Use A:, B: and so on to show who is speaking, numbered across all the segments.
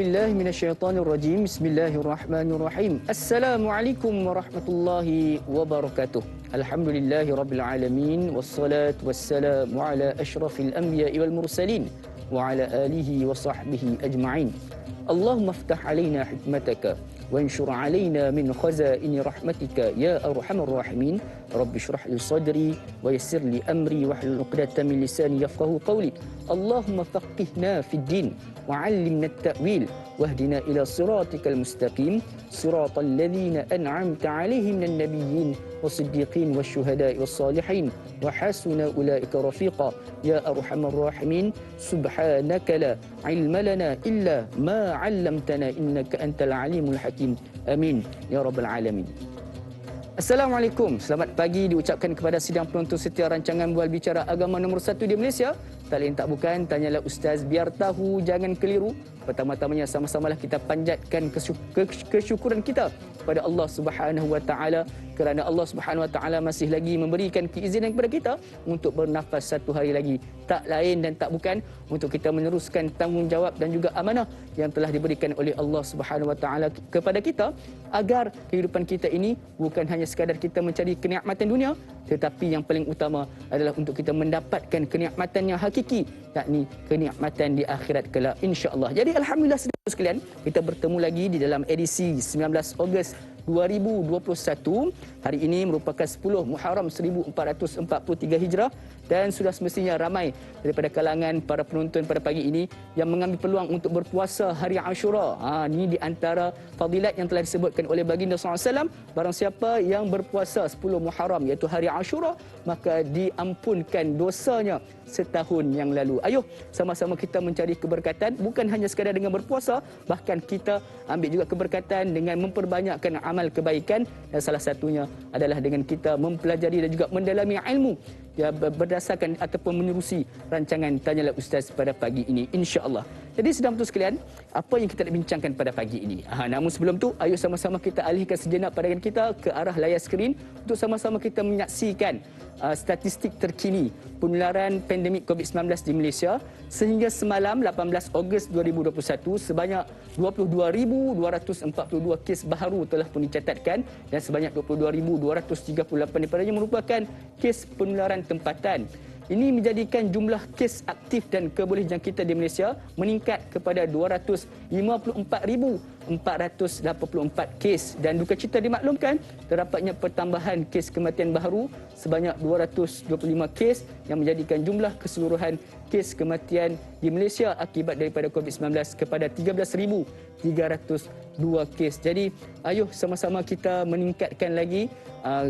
A: billahi minasyaitonir rajim. Bismillahirrahmanirrahim. Assalamualaikum warahmatullahi wabarakatuh. Alhamdulillahi rabbil alamin wassalatu wassalamu ala asyrafil anbiya'i wal mursalin wa ala alihi wa sahbihi ajma'in. Allahumma iftah alaina hikmataka وانشر علينا من خزائن رحمتك يا أرحم الراحمين رب اشرح لي صدري ويسر لي أمري واحلل عقدة من لساني يفقهوا قولي اللهم فقهنا في الدين وعلمنا التأويل واهدنا إلى صراطك المستقيم صراط الذين أنعمت عليهم من النبيين والصديقين والشهداء والصالحين وحسن أولئك رفيقا يا أرحم الراحمين سبحانك لا علم لنا إلا ما علمتنا إنك أنت العليم الحكيم آمين يا رب العالمين. Assalamualaikum, selamat pagi diucapkan kepada sidang penonton setia rancangan Bual Bicara Agama nombor 1 di Malaysia. Tak lain tak bukan, tanyalah Ustaz biar tahu jangan keliru. Pertama-tamanya sama-samalah kita panjatkan kesyukuran kita kepada Allah Subhanahu Wa Taala kerana Allah Subhanahu Wa Taala masih lagi memberikan keizinan kepada kita untuk bernafas satu hari lagi. Tak lain dan tak bukan untuk kita meneruskan tanggungjawab dan juga amanah yang telah diberikan oleh Allah Subhanahu Wa Taala kepada kita agar kehidupan kita ini bukan hanya sekadar kita mencari kenikmatan dunia, tetapi yang paling utama adalah untuk kita mendapatkan kenikmatan yang hakiki, yakni kenikmatan di akhirat kelak insya-Allah. Jadi alhamdulillah saudara sekalian, kita bertemu lagi di dalam edisi 19 Ogos 2021. Hari ini merupakan 10 Muharram 1443 Hijrah dan sudah semestinya ramai daripada kalangan para penonton pada pagi ini yang mengambil peluang untuk berpuasa hari Ashura. Ini di antara fadilat yang telah disebutkan oleh baginda SAW. Barang siapa yang berpuasa 10 Muharram iaitu hari Ashura, maka diampunkan dosanya setahun yang lalu. Ayuh sama-sama kita mencari keberkatan, bukan hanya sekadar dengan berpuasa, bahkan kita ambil juga keberkatan dengan memperbanyakkan amal kebaikan, dan salah satunya adalah dengan kita mempelajari dan juga mendalami ilmu ya, berdasarkan ataupun menerusi rancangan Tanyalah Ustaz pada pagi ini insya-Allah. Jadi sedang betul sekalian, apa yang kita nak bincangkan pada pagi ini? Namun sebelum tu, ayo sama-sama kita alihkan sejenak pandangan kita ke arah layar skrin untuk sama-sama kita menyaksikan statistik terkini penularan pandemik COVID-19 di Malaysia. Sehingga semalam 18 Ogos 2021, sebanyak 22,242 kes baharu telah pun dicatatkan dan sebanyak 22,238 daripadanya merupakan kes penularan tempatan. Ini menjadikan jumlah kes aktif dan kebolehjangkitan di Malaysia meningkat kepada 254,484 kes, dan duka cita dimaklumkan terdapatnya pertambahan kes kematian baharu sebanyak 225 kes yang menjadikan jumlah keseluruhan kes kematian di Malaysia akibat daripada COVID-19 kepada 13,302 kes. Jadi ayuh sama-sama kita meningkatkan lagi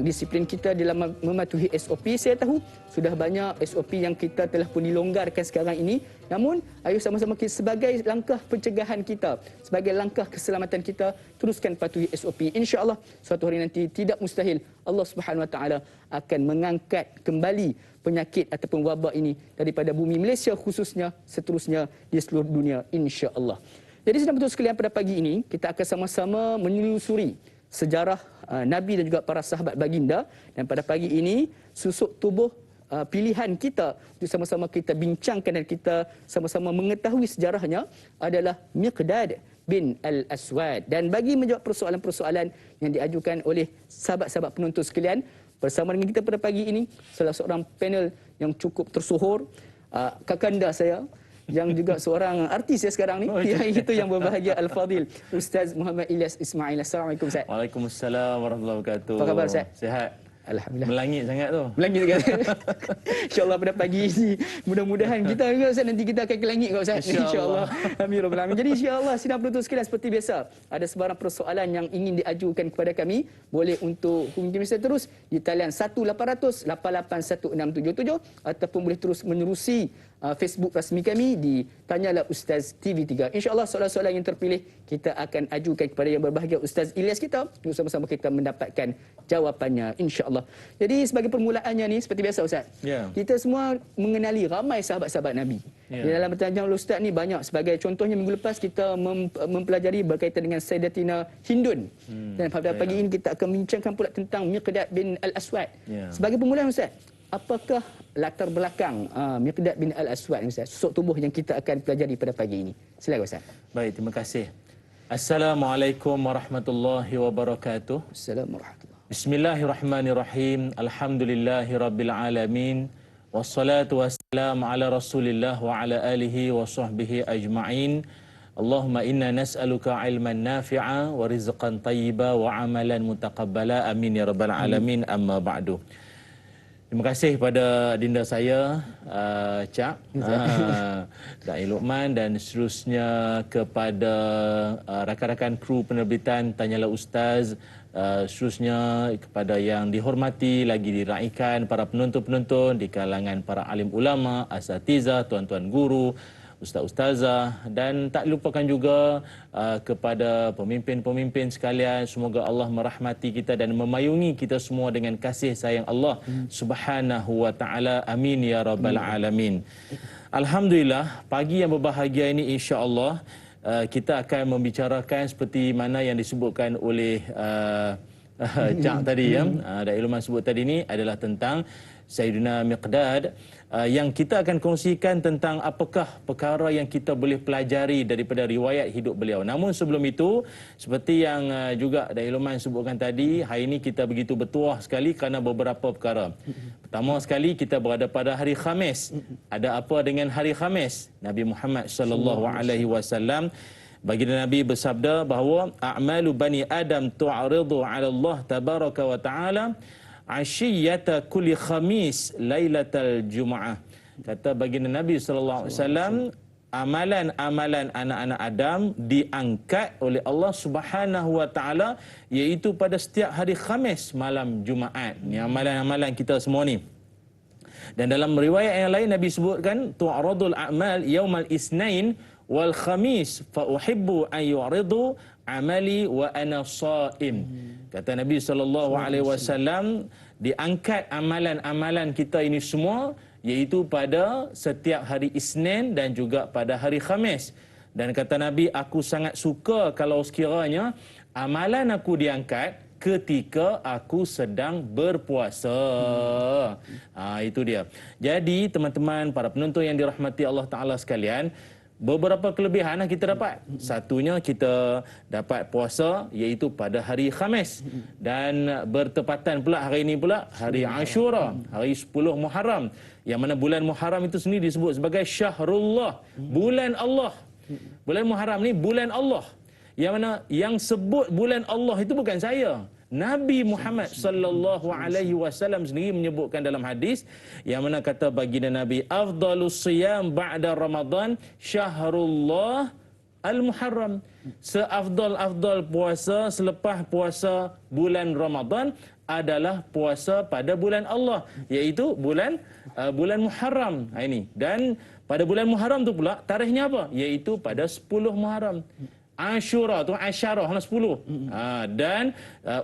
A: disiplin kita dalam mematuhi SOP. Saya tahu sudah banyak SOP yang kita telah pun dilonggarkan sekarang ini, namun ayuh sama-sama kita sebagai langkah pencegahan kita, sebagai langkah keselamatan kita, teruskan patuhi SOP. InsyaAllah suatu hari nanti tidak mustahil Allah Subhanahu Wa Taala akan mengangkat kembali penyakit ataupun wabak ini daripada bumi Malaysia khususnya, seterusnya di seluruh dunia insya-Allah. Jadi sedang betul sekalian, pada pagi ini kita akan sama-sama menelusuri sejarah Nabi dan juga para sahabat baginda, dan pada pagi ini susuk tubuh pilihan kita untuk sama-sama kita bincangkan dan kita sama-sama mengetahui sejarahnya adalah Miqdad bin Al-Aswad. Dan bagi menjawab persoalan-persoalan yang diajukan oleh sahabat-sahabat penonton sekalian, bersama dengan kita pada pagi ini salah seorang panel yang cukup tersohor, kakanda saya yang juga seorang artis ya sekarang ni, itu yang berbahagia Al-Fadil Ustaz Muhammad Ilyas Ismail. Assalamualaikum Ustaz.
B: Waalaikumsalam warahmatullahi wabarakatuh.
A: Apa khabar Ustaz?
B: Sihat.
A: Alhamdulillah.
B: Melangit sangat tu.
A: Melangit kan? InsyaAllah pada pagi ini mudah-mudahan kita juga Ustaz, nanti kita akan ke langit kau Ustaz. InsyaAllah. Amin rabbal alamin. Jadi insyaAllah sidang penonton sekalian, seperti biasa, ada sebarang persoalan yang ingin diajukan kepada kami, boleh untuk hubungi kami terus di talian 1800 881677 ataupun boleh terus menerusi Facebook rasmi kami di Tanyalah Ustaz TV3. InsyaAllah soalan-soalan yang terpilih kita akan ajukan kepada yang berbahagia Ustaz Ilyas kita untuk sama-sama kita mendapatkan jawapannya insyaAllah. Jadi sebagai permulaannya ni, seperti biasa Ustaz, kita semua mengenali ramai sahabat-sahabat Nabi. Di dalam bertanya oleh Ustaz ni banyak. Sebagai contohnya minggu lepas kita mempelajari berkaitan dengan Sayyidatina Hindun. Dan pada pagi ini kita akan bincangkan pula tentang Miqdad bin Al-Aswad. Sebagai permulaan Ustaz, apakah latar belakang Miqdad bin Al-Aswad ni Ustaz? Susuk tubuh yang kita akan pelajari pada pagi ini. Silakan Ustaz.
B: Baik, terima kasih. Assalamualaikum warahmatullahi wabarakatuh.
A: Assalamualaikum warahmatullahi.
B: Bismillahirrahmanirrahim. Alhamdulillahirabbil alamin. Wassalatu wassalamu ala Rasulillah wa ala alihi wa sahbihi ajma'in. Allahumma inna nas'aluka ilman nafi'a wa rizqan tayyiba wa amalan mutaqabbala. Amin ya rabbal alamin. Amma ba'du. Terima kasih kepada adinda saya, Cak, Da'i Luqman, dan seterusnya kepada rakan-rakan kru penerbitan Tanyalah Ustaz, seterusnya kepada yang dihormati lagi diraikan para penonton-penonton di kalangan para alim ulama, asatiza, tuan-tuan guru, ustaz-ustazah, dan tak lupakan juga kepada pemimpin-pemimpin sekalian. Semoga Allah merahmati kita dan memayungi kita semua dengan kasih sayang Allah Subhanahu wa taala. Amin ya rabbal alamin. Alhamdulillah, pagi yang berbahagia ini insya-Allah kita akan membicarakan seperti mana yang disebutkan oleh Cak tadi ya. Da'i Luqman sebut tadi ni adalah tentang Sayyidina Miqdad, yang kita akan kongsikan tentang apakah perkara yang kita boleh pelajari daripada riwayat hidup beliau. Namun sebelum itu, seperti yang juga Da'i Luqman sebutkan tadi, hari ini kita begitu bertuah sekali kerana beberapa perkara. Pertama sekali, kita berada pada hari Khamis. Ada apa dengan hari Khamis? Nabi Muhammad sallallahu alaihi wasallam, baginda Nabi bersabda bahawa a'malu bani Adam tu'aridu 'ala Allah tabaraka wa ta'ala ashiyata kulli khamis lailatal jumu'ah. Kata baginda Nabi sallallahu alaihi wasallam, amalan-amalan anak-anak Adam diangkat oleh Allah Subhanahu wa taala iaitu pada setiap hari Khamis malam Jumaat. Ni amalan-amalan kita semua ni. Dan dalam riwayat yang lain Nabi sebutkan tu'radul a'mal yaumal isnain wal khamis fa uhibbu an yu'ridu amali wa ana shaim. Kata Nabi sallallahu alaihi wasallam, diangkat amalan-amalan kita ini semua iaitu pada setiap hari Isnin dan juga pada hari Khamis. Dan kata Nabi, aku sangat suka kalau sekiranya amalan aku diangkat ketika aku sedang berpuasa. Itu dia. Jadi teman-teman, para penonton yang dirahmati Allah Ta'ala sekalian, beberapa kelebihan kita dapat. Satunya, kita dapat puasa iaitu pada hari Khamis. Dan bertepatan pula hari ini pula hari Ashura, hari 10 Muharram. Yang mana bulan Muharram itu sendiri disebut sebagai Syahrullah, bulan Allah. Bulan Muharram ni bulan Allah. Yang mana yang sebut bulan Allah itu bukan saya. Nabi Muhammad sallallahu alaihi wasallam sendiri menyebutkan dalam hadis yang mana kata baginda Nabi, afdalus siyam ba'da Ramadan syahrullah al-Muharram. Seafdal-afdal puasa selepas puasa bulan Ramadan adalah puasa pada bulan Allah, iaitu bulan Muharram. Ini. Dan pada bulan Muharram tu pula tarikhnya apa? Iaitu pada 10 Muharram. Ashura tu Asyarah 10. Dan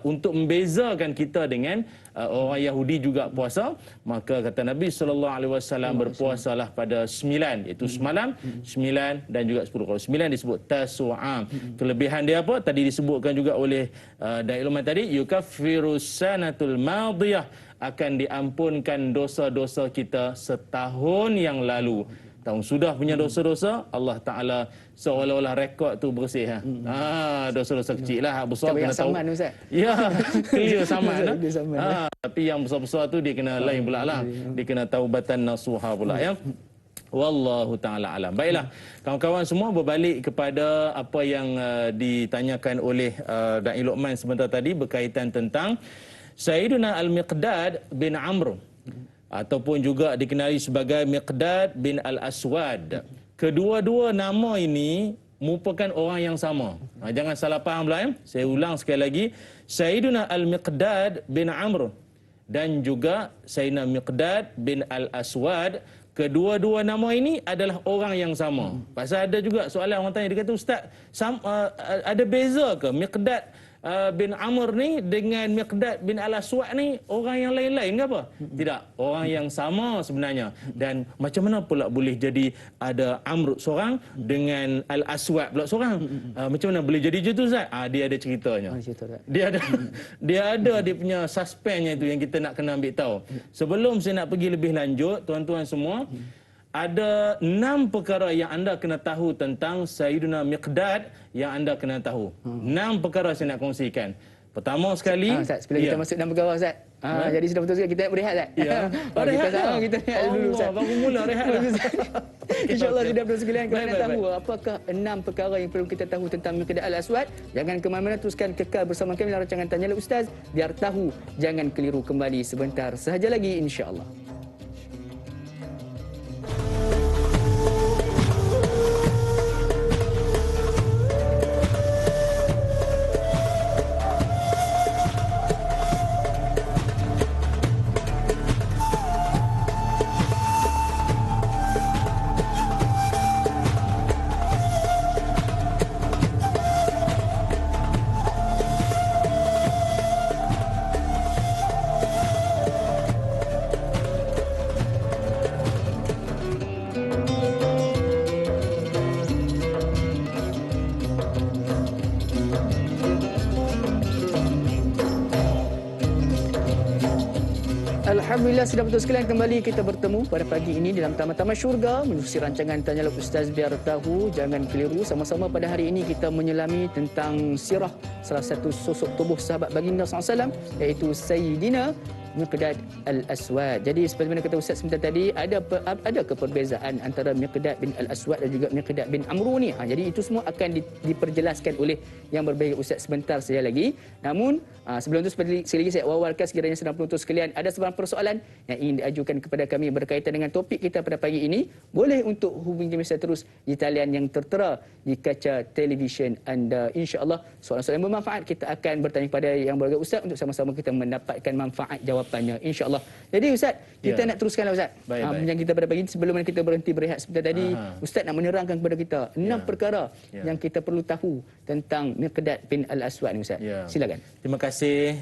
B: untuk membezakan kita dengan orang Yahudi juga puasa, maka kata Nabi sallallahu alaihi wasallam, berpuasalah pada 9, iaitu semalam, 9 dan juga 10. Kalau 9 disebut Tasu'a. Kelebihan dia apa? Tadi disebutkan juga oleh Da'i Luqman tadi, yukaffirus sanatul madiyah, akan diampunkan dosa-dosa kita setahun yang lalu. Tahun sudah punya dosa-dosa, Allah Ta'ala seolah-olah rekod tu bersih. Dosa-dosa kecil lah, besar kena tahu. Saman, Ustaz. Ya, clear saman. Tapi yang besar-besar tu dia kena lain pula lah. Dia kena taubatan nasuha pula ya. Wallahu ta'ala alam. Baiklah, kawan-kawan semua, berbalik kepada apa yang ditanyakan oleh Da'i Luqman sebentar tadi berkaitan tentang Sayyiduna Al-Miqdad bin Amr, ataupun juga dikenali sebagai Miqdad bin Al-Aswad. Kedua-dua nama ini merupakan orang yang sama. Jangan salah faham pula ya. Saya ulang sekali lagi. Sayyiduna Al-Miqdad bin Amr dan juga Sayyidina Miqdad bin Al-Aswad, kedua-dua nama ini adalah orang yang sama. Pasal ada juga soalan orang tanya, dia kata, Ustaz, ada beza ke Miqdad bin Amr ni dengan Miqdad bin Al-Aswad ni orang yang lain-lain ke apa? Tidak, orang yang sama sebenarnya. Dan macam mana pula boleh jadi ada Amr seorang dengan Al-Aswad pula seorang? Macam mana boleh jadi macam tu, Ustaz? Dia ada ceritanya. Dia ada dia punya suspensnya itu yang kita nak kena ambil tahu. Sebelum saya nak pergi lebih lanjut, tuan-tuan semua, ada 6 perkara yang anda kena tahu tentang Sayyidina Miqdad yang anda kena tahu. 6 perkara saya nak kongsikan. Pertama sekali,
A: Ustaz, sebelum kita masuk 6 perkara, Ustaz. Jadi sudah betul sekali kita nak berehat, Ustaz.
B: Ya.
A: Kita sama kita rehat dulu, Ustaz.
B: Baru mula rehat dah.
A: InsyaAllah sudah betul sekalian. Kalau nak tahu apakah 6 perkara yang perlu kita tahu tentang Miqdad Al-Aswad, jangan ke mana-mana, teruskan kekal bersama kami dalam rancangan Tanyalah Ustaz, biar tahu jangan keliru. Kembali sebentar sahaja lagi, insya-Allah. Alhamdulillah, sudah betul sekalian, kembali kita bertemu pada pagi ini dalam Tamat-Tamat Syurga menerusi rancangan Tanyalah Ustaz biar tahu jangan keliru. Sama-sama pada hari ini kita menyelami tentang sirah salah satu sosok tubuh sahabat baginda SAW, iaitu Sayyidina Miqdad Al-Aswad. Jadi seperti mana kata Ustaz sebentar tadi, ada perbezaan antara Miqdad bin Al-Aswad dan juga Miqdad bin Amru ni. Jadi itu semua akan diperjelaskan oleh yang berbeza Ustaz sebentar saja lagi. Namun sebelum itu sekali lagi saya awalkan, sekiranya sedang penonton sekalian ada sebarang persoalan yang ingin diajukan kepada kami berkaitan dengan topik kita pada pagi ini, boleh untuk hubungi kami secara terus di talian yang tertera di kaca televisyen anda. InsyaAllah soalan-soalan yang bermanfaat kita akan bertanya kepada yang berbeza Ustaz untuk sama-sama kita mendapatkan manfaat jawapannya, insya-Allah. Jadi Ustaz, kita nak teruskanlah Ustaz. Yang kita pada pagi ini, sebelum kita berhenti berehat sebentar tadi, Ustaz nak menerangkan kepada kita 6 perkara yang kita perlu tahu tentang Miqdad bin Al-Aswad ni, Ustaz. Silakan.
B: Terima kasih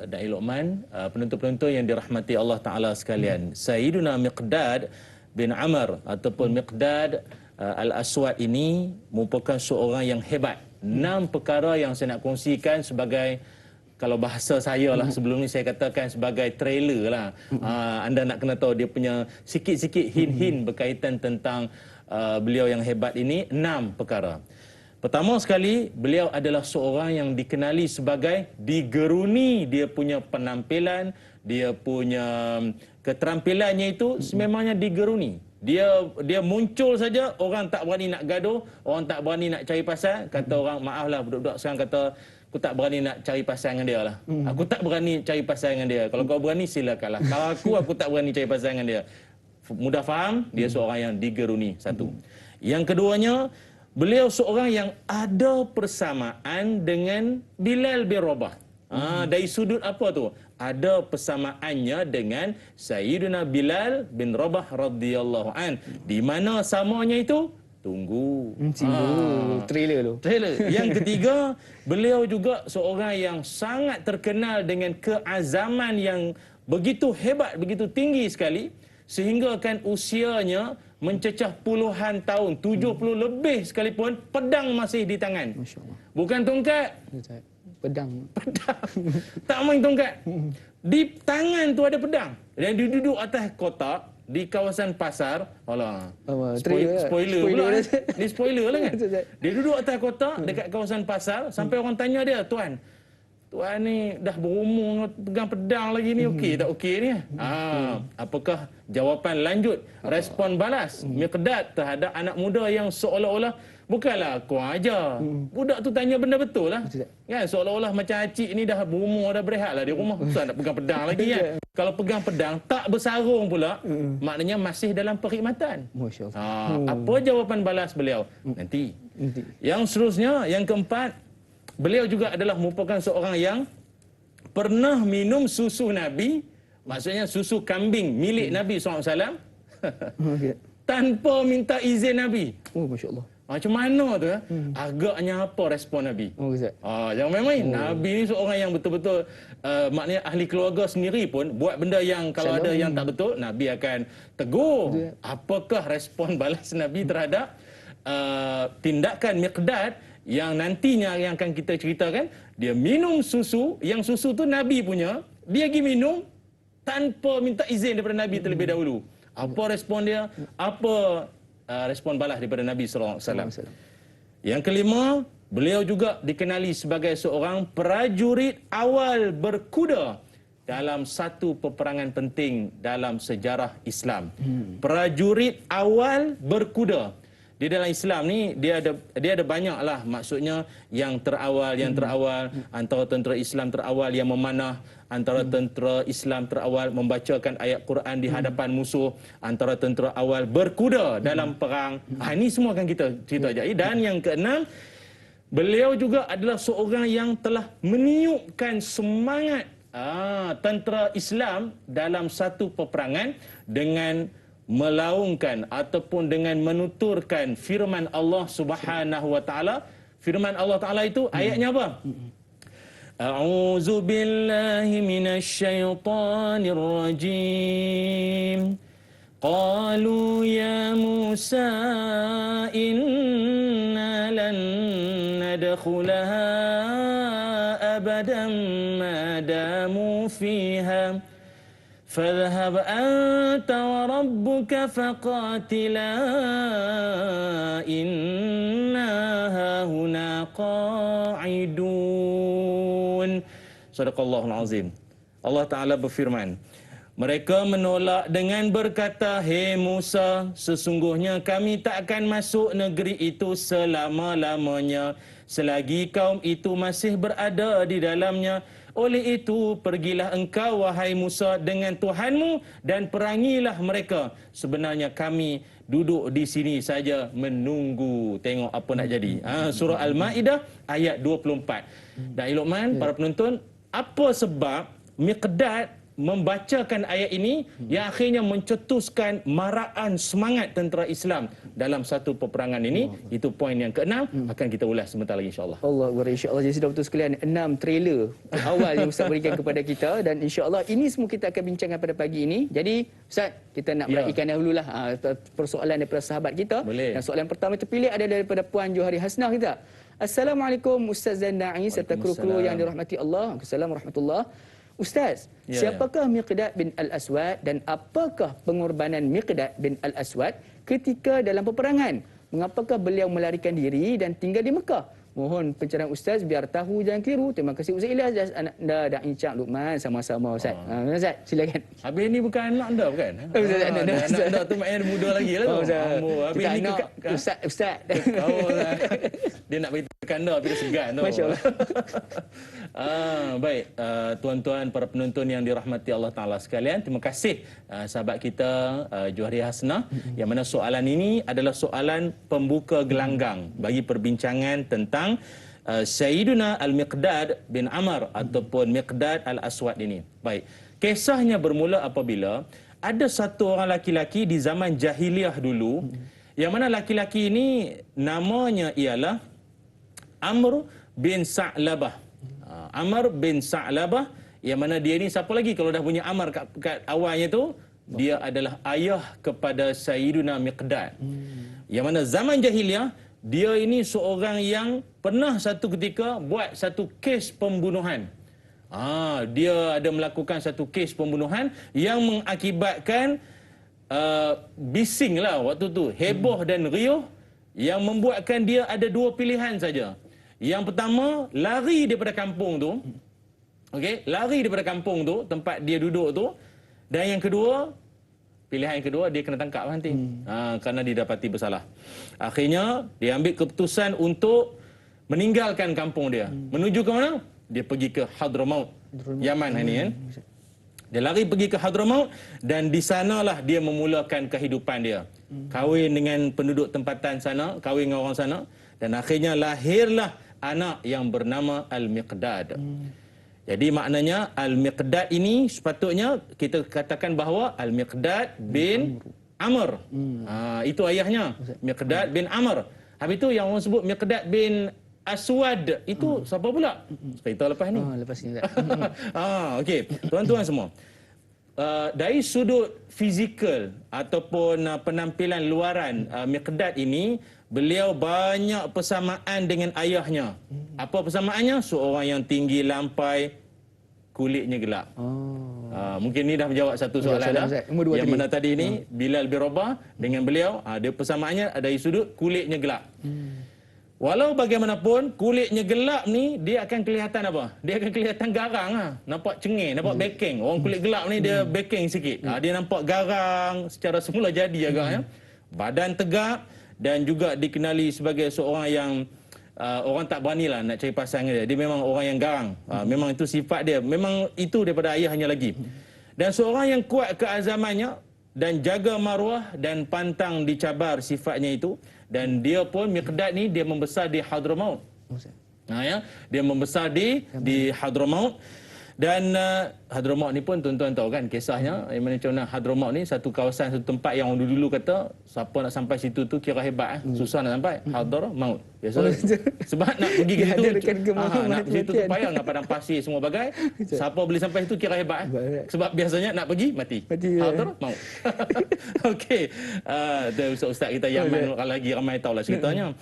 B: Da'i Luqman, penonton-penonton yang dirahmati Allah Taala sekalian. Sayyiduna Miqdad bin Amr ataupun Miqdad Al-Aswad ini merupakan seorang yang hebat. 6 perkara yang saya nak kongsikan sebagai, kalau bahasa saya lah sebelum ni saya katakan sebagai trailer lah. Anda nak kena tahu dia punya sikit-sikit hint-hint berkaitan tentang beliau yang hebat ini. 6 perkara. Pertama sekali, beliau adalah seorang yang dikenali sebagai digeruni dia punya penampilan, dia punya keterampilannya itu sememangnya digeruni. Dia muncul saja, orang tak berani nak gaduh, orang tak berani nak cari pasal. Kata orang, maaflah budak-budak sekarang kata, aku tak berani nak cari pasal dengan dia lah. Aku tak berani cari pasal dengan dia. Kalau kau berani silakanlah. Kalau aku tak berani cari pasal dengan dia. Mudah faham, dia seorang yang digeruni. Satu. Yang keduanya, beliau seorang yang ada persamaan dengan Bilal bin Rabah. Dari sudut apa tu? Ada persamaannya dengan Sayyidina Bilal bin Rabah radhiyallahu an. Di mana samanya itu? Tunggu.
A: Trailer tu.
B: Yang ketiga, beliau juga seorang yang sangat terkenal dengan keazaman yang begitu hebat, begitu tinggi sekali, sehingga kan usianya mencecah puluhan tahun, 70 lebih sekalipun, pedang masih di tangan.
A: Masya Allah.
B: Bukan tongkat.
A: Pedang.
B: Tak main tongkat. Di tangan tu ada pedang. Dan dia duduk atas kotak di kawasan pasar. Alah. Spoiler pula. Ni spoiler lah kan. Dia duduk atas kotak dekat kawasan pasar sampai orang tanya dia, "Tuan ni dah berumur pegang pedang lagi ni, okey tak okey ni?" Apakah jawapan lanjut, respon balas Miqdad terhadap anak muda yang seolah-olah bukanlah kurang ajar. Budak tu tanya benda betul lah. Kan, seolah-olah macam acik ni dah berumur, dah berehat lah di rumah. Tuan nak pegang pedang lagi kan. Kalau pegang pedang tak bersarung pula, maknanya masih dalam perkhidmatan.
A: Masya Allah.
B: Apa jawapan balas beliau? Nanti. Yang seterusnya, yang keempat, beliau juga adalah merupakan seorang yang pernah minum susu Nabi, maksudnya susu kambing milik Nabi SAW, tanpa minta izin Nabi.
A: Masya Allah.
B: Macam mana tu ya? Agaknya apa respon Nabi?
A: Oh, Ustaz.
B: Jangan main-main. Nabi ni seorang yang betul-betul maknanya ahli keluarga sendiri pun buat benda yang kalau ada yang tak betul, Nabi akan tegur. Apakah respon balas Nabi terhadap tindakan Miqdad yang nantinya yang akan kita ceritakan? Dia minum susu, yang susu tu Nabi punya, dia pergi minum tanpa minta izin daripada Nabi terlebih dahulu. Apa respon dia? Apa respon balas daripada Nabi sallallahu alaihi wasallam? Yang kelima, beliau juga dikenali sebagai seorang prajurit awal berkuda dalam satu peperangan penting dalam sejarah Islam. Prajurit awal berkuda. Di dalam Islam ni dia ada banyaklah, maksudnya yang terawal antara tentera Islam terawal yang memanah, antara tentera Islam terawal membacakan ayat Quran di hadapan musuh, antara tentera awal berkuda dalam perang. Ini semua akan kita cerita sekejap. Dan yang keenam, beliau juga adalah seorang yang telah meniupkan semangat tentera Islam dalam satu peperangan dengan melaungkan ataupun dengan menuturkan firman Allah Subhanahu wa taala. Firman Allah taala itu ayatnya apa? A'udzu billahi minasyaitonir rajim. Qalu ya Musa inna lan nadkhulaha abadan ma damu fiha فاذهب أنت وربك فقاتلا إنا هاهنا قاعدون. Sadaqallahul azim. Allah Ta'ala berfirman, mereka menolak dengan berkata, "Hei Musa, sesungguhnya kami tak akan masuk negeri itu selama-lamanya selagi kaum itu masih berada di dalamnya. Oleh itu, pergilah engkau, wahai Musa, dengan Tuhanmu dan perangilah mereka. Sebenarnya kami duduk di sini saja menunggu tengok apa nak jadi." Surah Al-Ma'idah ayat 24. Dan Luqman, para penonton, apa sebab Miqdad membacakan ayat ini yang akhirnya mencetuskan maraan semangat tentera Islam dalam satu peperangan ini? Itu poin yang keenam, akan kita ulas sebentar lagi insya-Allah.
A: Allah Akbar, insya-Allah. Jadi sudah betul sekalian 6 trailer awal yang Ustaz berikan kepada kita, dan insya-Allah ini semua kita akan bincangkan pada pagi ini. Jadi Ustaz, kita nak meraihkan dahululah persoalan daripada sahabat kita.
B: Boleh.
A: Dan soalan pertama terpilih ada daripada Puan Johari Hasnah kita. Assalamualaikum Ustaz Zandai serta kru-kru yang dirahmati Allah. Assalamualaikum warahmatullahi. Ustaz, siapakah Miqdad bin Al-Aswad dan apakah pengorbanan Miqdad bin Al-Aswad ketika dalam peperangan? Mengapakah beliau melarikan diri dan tinggal di Mekah? Mohon pencerahan Ustaz biar tahu jangan keliru. Terima kasih Ustaz Ilyas dan anda dan Encik Luqman. Sama-sama Ustaz. Ustaz, silakan.
B: Habis ni bukan anak anda bukan?
A: Anak
B: anda tu maknanya muda lagi lah tu.
A: Habis ni Ustaz.
B: Dia nak beritahu anda tapi dia segan tu.
A: Masya-Allah.
B: Baik, tuan-tuan para penonton yang dirahmati Allah Taala sekalian, terima kasih sahabat kita Johari Hasnah, yang mana soalan ini adalah soalan pembuka gelanggang bagi perbincangan tentang Sayyiduna Al-Miqdad bin Amr ataupun Miqdad Al-Aswad ini. Baik, kisahnya bermula apabila ada satu orang laki-laki di zaman jahiliah dulu, yang mana laki-laki ini namanya ialah Amr bin Sa'labah. Amr bin Sa'labah, yang mana dia ni siapa lagi kalau dah punya Amr kat awalnya tu, dia adalah ayah kepada Sayyiduna Miqdad. Yang mana zaman jahiliah, dia ini seorang yang pernah satu ketika buat satu kes pembunuhan. Dia ada melakukan satu kes pembunuhan yang mengakibatkan bising lah waktu tu, heboh dan riuh, yang membuatkan dia ada dua pilihan saja. Yang pertama, lari daripada kampung tu. Okey, lari daripada kampung tu, tempat dia duduk tu. Dan yang kedua, pilihan yang kedua, dia kena tangkap nanti. Kerana didapati bersalah. Akhirnya, dia ambil keputusan untuk meninggalkan kampung dia. Menuju ke mana? Dia pergi ke Hadramaut, Yaman ini kan. Dia lari pergi ke Hadramaut, dan di sanalah dia memulakan kehidupan dia. Kahwin dengan penduduk tempatan sana, kahwin dengan orang sana. Dan akhirnya lahirlah anak yang bernama Al-Miqdad. Jadi maknanya Al-Miqdad ini sepatutnya kita katakan bahawa Al-Miqdad bin Amr. Itu ayahnya, Miqdad bin Amr. Habis tu yang orang sebut Miqdad bin Aswad itu siapa pula? Cerita lepas ni.
A: Lepas ni.
B: Okey, tuan-tuan semua. Dari sudut fizikal ataupun penampilan luaran Miqdad ini, beliau banyak persamaan dengan ayahnya. Apa persamaannya? Seorang yang tinggi lampai, kulitnya gelap. Mungkin ni dah menjawab satu soalan dah. Yang mana tadi ni Bilal bin Rabah dengan beliau, dia persamaannya dari sudut kulitnya gelap. Walau bagaimanapun kulitnya gelap ni, dia akan kelihatan apa? Dia akan kelihatan garang nampak cengeng, nampak backing. Orang kulit gelap ni dia backing sikit. Dia nampak garang secara semula jadi agaknya. Badan tegap dan juga dikenali sebagai seorang yang orang tak beranilah nak cari pasangan dia. Dia memang orang yang garang. Memang itu sifat dia. Memang itu daripada ayahnya lagi. Dan seorang yang kuat keazamannya dan jaga maruah dan pantang dicabar sifatnya itu. Dan dia pun Miqdad ni dia membesar di Hadramaut. Dia membesar di Hadramaut. Dan Hadramaut ni pun tuan-tuan tahu kan kisahnya, macam mana Hadramaut ni satu kawasan, satu tempat yang orang dulu kata siapa nak sampai situ tu kira hebat susah nak sampai. Hadramaut. Biasa. Sebab nak pergi ke situ nak pergi situ tu payah, nak padang pasir semua bagai. Siapa boleh sampai situ kira hebat. Sebab biasanya nak pergi mati. Hadramaut. Okey. Ustaz-ustaz kita Yaman lagi ramai tahulah ceritanya.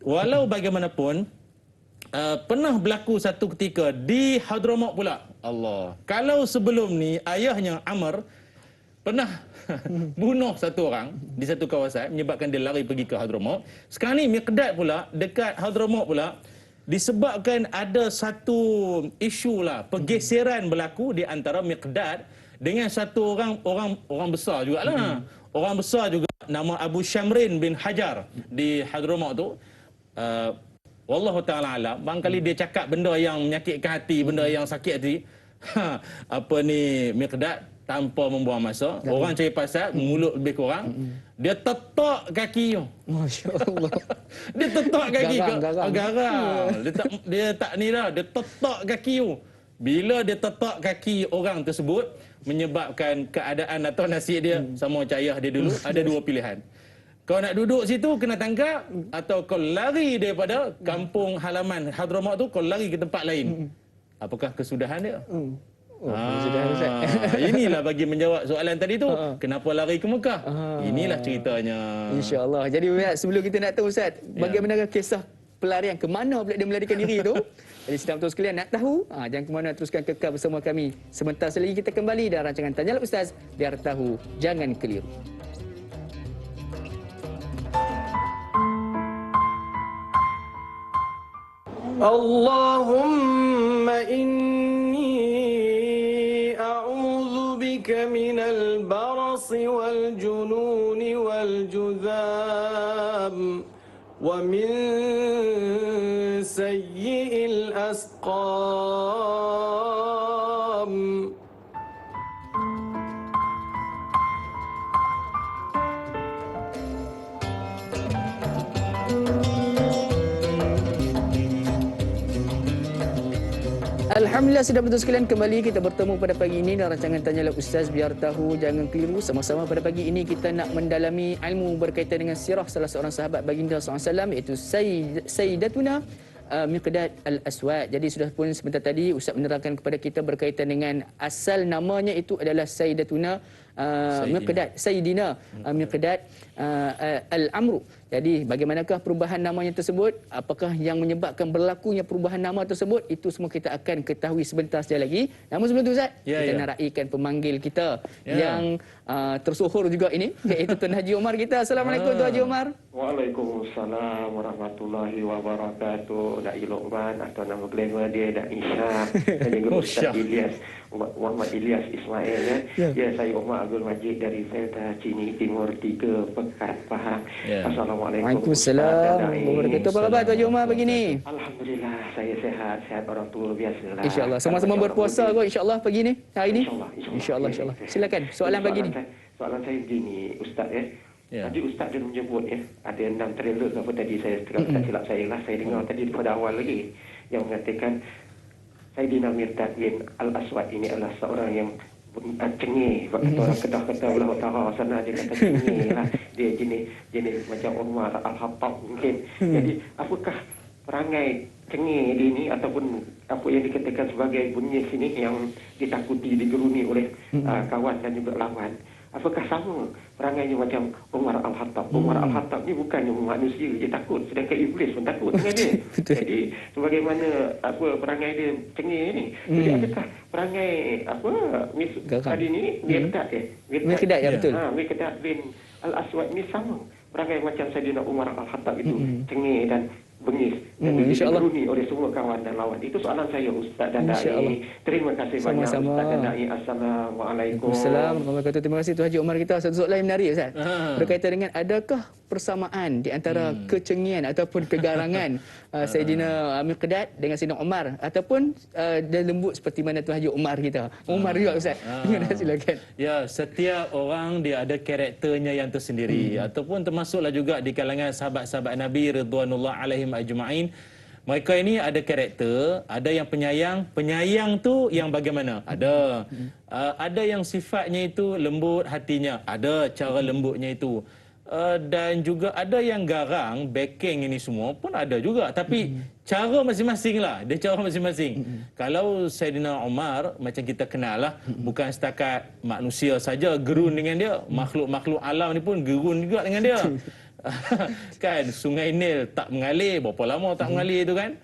B: Walau bagaimanapun pernah berlaku satu ketika di Hadramaut pula. Allah. Kalau sebelum ni ayahnya Amr pernah bunuh satu orang di satu kawasan menyebabkan dia lari pergi ke Hadramaut. Sekarang ni Miqdad pula dekat Hadramaut pula disebabkan ada satu isu lah, pergeseran berlaku di antara Miqdad dengan satu orang besar jugalah. Orang besar juga nama Abu Syamrin bin Hajar di Hadramaut tu. Wallahu ta'ala alam, barangkali dia cakap benda yang menyakitkan hati, benda yang sakit hati. Miqdad tanpa membuang masa, orang cari pasal, mulut lebih kurang, dia tetak kaki tu.
A: Masya Allah.
B: Dia tetak kaki.
A: Garang.
B: Dia tak ni dah, dia tetak kaki tu. Bila dia tetak kaki orang tersebut, menyebabkan keadaan atau nasib dia sama macam ayah dia dulu, ada dua pilihan. Kau nak duduk situ kena tangkap, atau kau lari daripada kampung halaman Hadramaut tu, kau lari ke tempat lain. Apakah kesudahan dia? Inilah bagi menjawab soalan tadi tu. Kenapa lari ke Mekah? Inilah ceritanya.
A: InsyaAllah. Jadi Ustaz, sebelum kita nak tahu Ustaz, bagaimana kisah pelarian, ke mana pula dia melarikan diri tu? Jadi sedang betul sekalian nak tahu, jangan ke mana, teruskan kekal bersama kami. Sebentar lagi kita kembali dalam rancangan Tanyalah Ustaz, biar tahu jangan keliru.
C: اللهم إني أعوذ بك من البرص والجنون والجذام ومن سيء الأسقام.
A: Alhamdulillah, sudah betul sekalian, kembali kita bertemu pada pagi ini dalam rancangan Tanyalah Ustaz, biar tahu jangan keliru. Sama-sama pada pagi ini kita nak mendalami ilmu berkaitan dengan sirah salah seorang sahabat baginda SAW, iaitu Sayyidatuna Miqdad al-Aswad. Jadi sudah pun sebentar tadi Ustaz menerangkan kepada kita berkaitan dengan asal namanya itu adalah Sayyidatuna Miqdad, Sayyidina Miqdad al-Amru. Jadi bagaimanakah perubahan namanya tersebut? Apakah yang menyebabkan berlakunya perubahan nama tersebut? Itu semua kita akan ketahui sebentar saja lagi. Namun sebelum itu Ustaz, kita nak raikan pemanggil kita yang tersohor juga ini, iaitu Tuan Haji Omar kita. Assalamualaikum Tuan Haji Omar.
C: Waalaikumsalam warahmatullahi wabarakatuh. Dak Luqman atau nama glamour dia Dak Isha dan juga Ustaz Ilyas Muhammad Ilyas Ismail ya. Saya Omar Abdul Majid dari Velta Cini Timur 3 Pekat Pahang. Assalamualaikum.
A: Waalaikumsalam. Apa khabar Tuan Haji Omar pagi ni?
C: Alhamdulillah saya sehat orang tua biasalah.
A: InsyaAllah sama-sama berpuasa kot insyaAllah pagi ni, hari ni. InsyaAllah. Silakan soalan pagi ni.
C: Soalan saya begini Ustaz Tadi Ustaz dia menyebut ada 6 trailer apa tadi saya tak silap saya dengar tadi pada awal lagi yang mengatakan Sayyidina Miqdad bin Al-Aswad ini adalah seorang yang cengih, kata orang Kedah kata belah utara sana dia kata cengih lah. Dia jenis macam Umar Al-Khattab mungkin. Jadi apakah perangai cengih dia ni ataupun apa yang dikatakan sebagai bunyi sini yang ditakuti, digeruni oleh kawan dan juga lawan, apakah sama perangainya macam Umar Al-Khattab? Umar Al-Khattab ni bukannya manusia dia takut, sedangkan iblis pun takut dengan dia. Jadi sebagaimana apa perangai dia cengih ni, jadi adakah perangai apa tadi ni
A: Miqdad ya betul.
C: Miqdad bin Al-Aswad ni sama perangai macam Saidina Umar Al-Khattab itu, cengih dan bengis dan digeruni oleh semua kawan dan lawan. Itu soalan saya, Ustaz dan Dai. Terima kasih banyak Ustaz dan Dai. Assalamualaikum.
A: Assalamualaikum. Terima kasih Tuan Haji Omar kita. Satu soalan yang menarik Ustaz. Berkaitan dengan adakah persamaan di antara kecengian ataupun kegarangan Saidina Miqdad dengan Saidina Umar, ataupun dia lembut seperti mana Tuan Haji Umar kita. Umar juga Ustaz. Silakan.
B: Ya, setiap orang dia ada karakternya yang tersendiri, ataupun termasuklah juga di kalangan sahabat-sahabat Nabi ridwanullah alaihim ajma'in. Mereka ini ada karakter, ada yang penyayang. Penyayang tu yang bagaimana? Ada. Ada yang sifatnya itu lembut hatinya, ada cara lembutnya itu. Dan juga ada yang garang, backing ini semua pun ada juga. Tapi cara masing-masing lah. Dia cara masing-masing. Kalau Saidina Umar, macam kita kenal lah, bukan setakat manusia saja gerun dengan dia. Makhluk-makhluk alam ni pun gerun juga dengan dia. Kan Sungai Nil tak mengalir, berapa lama tak mengalir itu kan.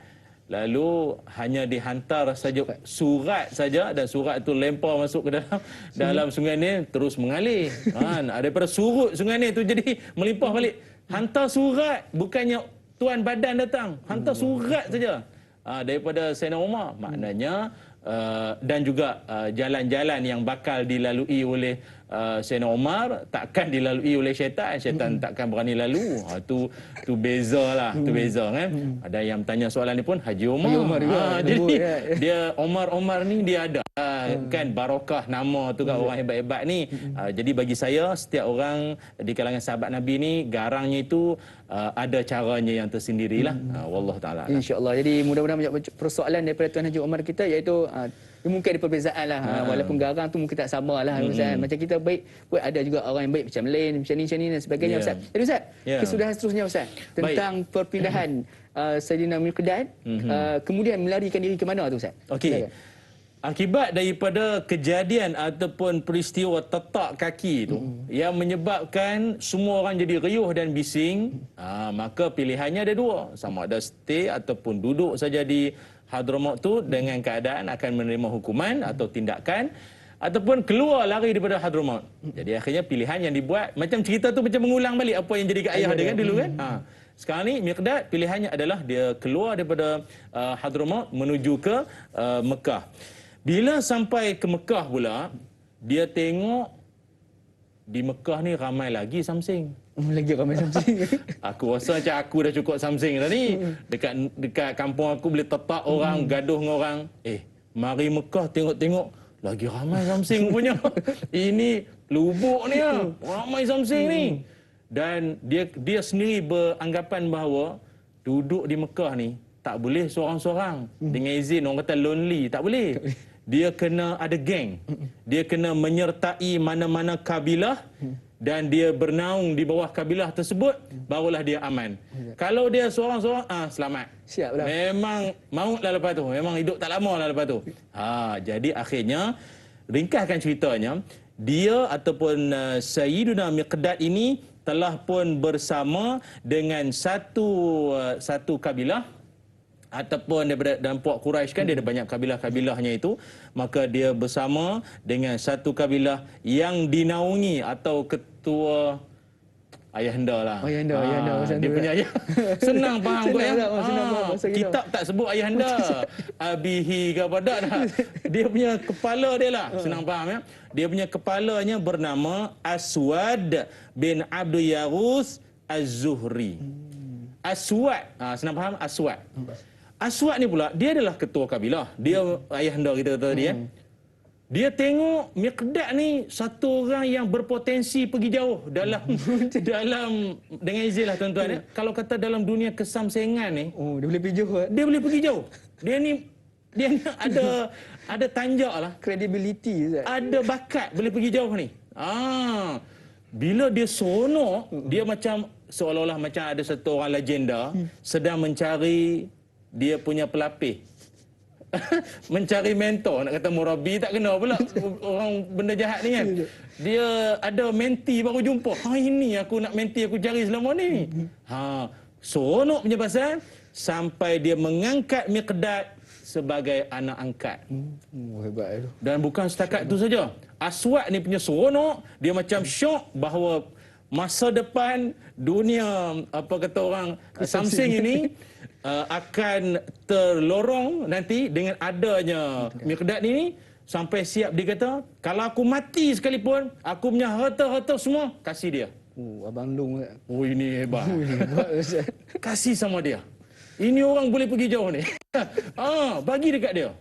B: Lalu hanya dihantar saja surat saja, dan surat itu lempar masuk ke dalam Sungai Nil, terus mengalir. Daripada surut Sungai Nil itu jadi melimpah balik. Hantar surat, bukannya tuan badan datang, hantar surat saja daripada Saidina Umar. Maknanya dan juga jalan-jalan yang bakal dilalui oleh Saidina Umar takkan dilalui oleh syaitan. Syaitan takkan berani lalu. Tu bezalah, tu beza kan. Ada yang tanya soalan ni pun Haji Umar. Jadi dia Umar ni dia ada kan barakah nama tu kan, orang hebat-hebat ni. Jadi bagi saya setiap orang di kalangan sahabat Nabi ni garangnya itu ada caranya yang tersendirilah. Wallahu taala.
A: Insya-Allah. Jadi mudah-mudahan banyak persoalan daripada Tuan Haji Umar kita, iaitu mungkin ada perbezaan lah. Walaupun garang tu mungkin tak sama lah. Macam kita baik pun ada juga orang yang baik macam lain, macam ni dan sebagainya. Ustaz. Jadi Ustaz, kesudahan seterusnya Ustaz tentang perpindahan Saidina Miqdad kemudian melarikan diri ke mana tu Ustaz?
B: Okey. Akibat daripada kejadian ataupun peristiwa tetak kaki itu yang menyebabkan semua orang jadi riuh dan bising, maka pilihannya ada dua, sama ada stay ataupun duduk saja di Hadramaut tu dengan keadaan akan menerima hukuman atau tindakan, ataupun keluar lari daripada Hadramaut. Jadi akhirnya pilihan yang dibuat, macam cerita tu macam mengulang balik apa yang jadi ke ayah dia kan dulu kan. Sekarang ni Miqdad pilihannya adalah dia keluar daripada Hadramaut menuju ke Mekah. Bila sampai ke Mekah pula, dia tengok di Mekah ni ramai lagi samsing.
A: Lagi ramai samsing.
B: Aku rasa macam aku dah cukup samsing dah ni. Dekat kampung aku boleh tetak orang, gaduh dengan orang. Mari Mekah tengok-tengok, lagi ramai samsing punya. Ini lubuk ni lah, ramai samsing ni. Dan dia sendiri beranggapan bahawa duduk di Mekah ni tak boleh seorang-seorang. Dengan izin orang kata lonely, tak boleh. Dia kena ada geng. Dia kena menyertai mana-mana kabilah dan dia bernaung di bawah kabilah tersebut, barulah dia aman. Kalau dia seorang-seorang, selamat.
A: Siaplah.
B: Memang mautlah lepas tu. Memang hidup tak lama lah lepas tu. Jadi akhirnya, ringkaskan ceritanya, dia ataupun Sayyiduna Miqdad ini telah pun bersama dengan satu kabilah, ataupun daripada dalam puak Quraisy kan dia ada banyak kabilah-kabilahnya itu, maka dia bersama dengan satu kabilah yang dinaungi atau ketua ayahanda lah. Ayahanda dia punya ayah. Senang faham kau ya. Kitab tak sebut ayahanda. Abihi ke apa dah. Dia punya kepala dia lah. Senang faham ya. Dia punya kepalanya bernama Aswad bin Abdul Yarus Az-Zuhri. Aswad, senang faham Aswad. Aswad ni pula, dia adalah ketua kabilah. Dia ayahanda kita tadi Dia tengok Miqdad ni satu orang yang berpotensi pergi jauh dalam dengan izin lah tuan-tuan. Kalau kata dalam dunia kesamsengan ni,
A: dia boleh pergi jauh.
B: Dia boleh pergi jauh. Dia ni ada tanjak lah.
A: Credibility, Ustaz.
B: Ada bakat boleh pergi jauh ni. Bila dia seronok, dia macam seolah-olah macam ada satu orang legenda sedang mencari dia punya pelapis. Mencari mentor, nak kata murabi tak kena pula orang benda jahat ni kan. Dia ada menti baru jumpa. Ini aku nak menti aku cari selama ni. Seronok punya pasal sampai dia mengangkat Miqdad sebagai anak angkat.
A: Hebat tu.
B: Dan bukan setakat itu saja. Aswad ni punya seronok, dia macam syok bahawa masa depan dunia apa kata orang Samsing ini akan terlorong nanti dengan adanya Miqdad ini, sampai siap dia kata kalau aku mati sekalipun aku punya harta-harta semua kasih dia.
A: Abang Long.
B: Ini hebat.
A: Hebat, Ustaz.
B: Kasih sama dia. Ini orang boleh pergi jauh ni. Bagi dekat dia.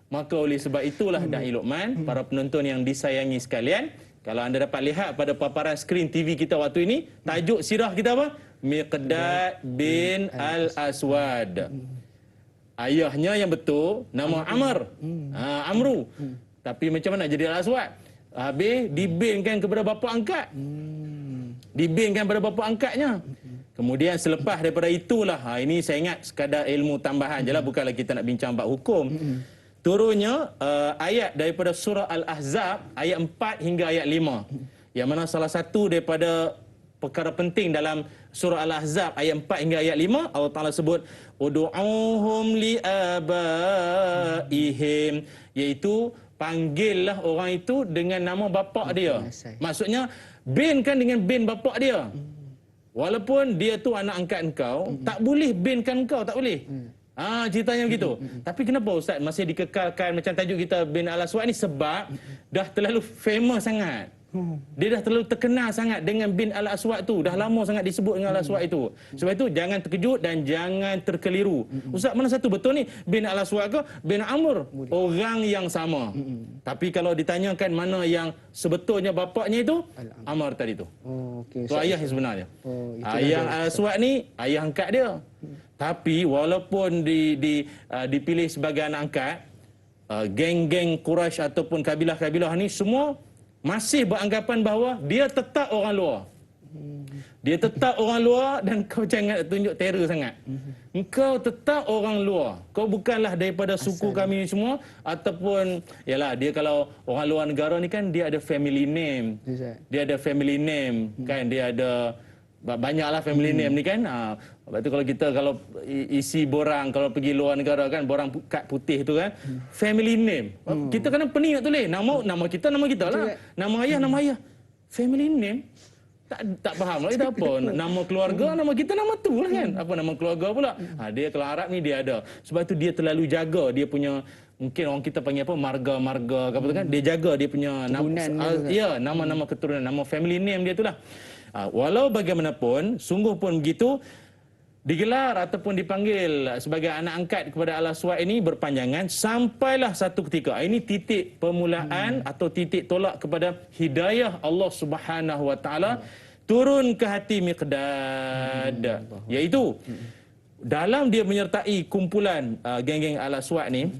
B: Maka oleh sebab itulah Da'i Luqman, para penonton yang disayangi sekalian, kalau anda dapat lihat pada paparan skrin TV kita waktu ini, tajuk sirah kita apa? Miqdad bin Al-Aswad. Ayahnya yang betul nama Amr. Amru. Tapi macam mana jadi Al-Aswad? Habis dibinkan kepada bapa angkat. Dibinkan kepada bapa angkatnya. Kemudian selepas daripada itulah, ini saya ingat sekadar ilmu tambahan je lah, bukanlah kita nak bincang bab hukum. Turunnya ayat daripada surah Al-Ahzab, ayat 4 hingga ayat 5. Yang mana salah satu daripada perkara penting dalam surah Al-Ahzab ayat 4 hingga ayat 5, Allah Ta'ala sebut ud'uhum li'abaihim, iaitu panggillah orang itu dengan nama bapa dia. Maksudnya binkan dengan bin bapa dia. Walaupun dia tu anak angkat engkau, tak boleh binkan engkau, tak boleh. Ceritanya begitu. Tapi kenapa Ustaz masih dikekalkan macam tajuk kita bin Al-Aswad ni? Sebab dah terlalu famous sangat. Dia dah terlalu terkenal sangat dengan bin Al-Aswad tu. Dah lama sangat disebut dengan Al-Aswad itu. Sebab itu jangan terkejut dan jangan terkeliru. Ustaz, mana satu betul ni? Bin Al-Aswad ke bin Amr? Orang yang sama. Tapi kalau ditanyakan mana yang sebetulnya bapaknya itu, Amr tadi tu. Itu ayah yang sebenarnya. Ayah Al-Aswad ni ayah angkat dia. Tapi walaupun dipilih sebagai anak angkat, geng-geng Quraisy ataupun kabilah-kabilah ni semua masih beranggapan bahawa dia tetap orang luar. Dia tetap orang luar dan kau jangan tunjuk terror sangat. Engkau tetap orang luar. Kau bukanlah daripada suku kami semua ataupun yalah, dia kalau orang luar negara ni kan dia ada family name. Dia ada family name kan, dia ada banyaklah family name ni kan. Lepas tu kalau isi borang kalau pergi luar negara kan, borang kad putih tu kan, family name. Kita kena pening nak tulis nama kita lah. Nama ayah. Family name tak faham lah kita apa. Nama keluarga, nama kita nama tu lah kan. Apa nama keluarga pula? Dia kalau Arab ni dia ada. Sebab tu dia terlalu jaga dia punya, mungkin orang kita panggil apa, marga ke apa tu kan. Dia jaga dia punya nama-nama keturunan, nama family name dia tu lah. Walau bagaimanapun, sungguh pun begitu, digelar ataupun dipanggil sebagai anak angkat kepada Al-Aswad ini berpanjangan sampailah satu ketika. Ini titik permulaan atau titik tolak kepada hidayah Allah Subhanahu Wa Taala turun ke hati Miqdad. Iaitu dalam dia menyertai kumpulan geng-geng Al-Aswad ni,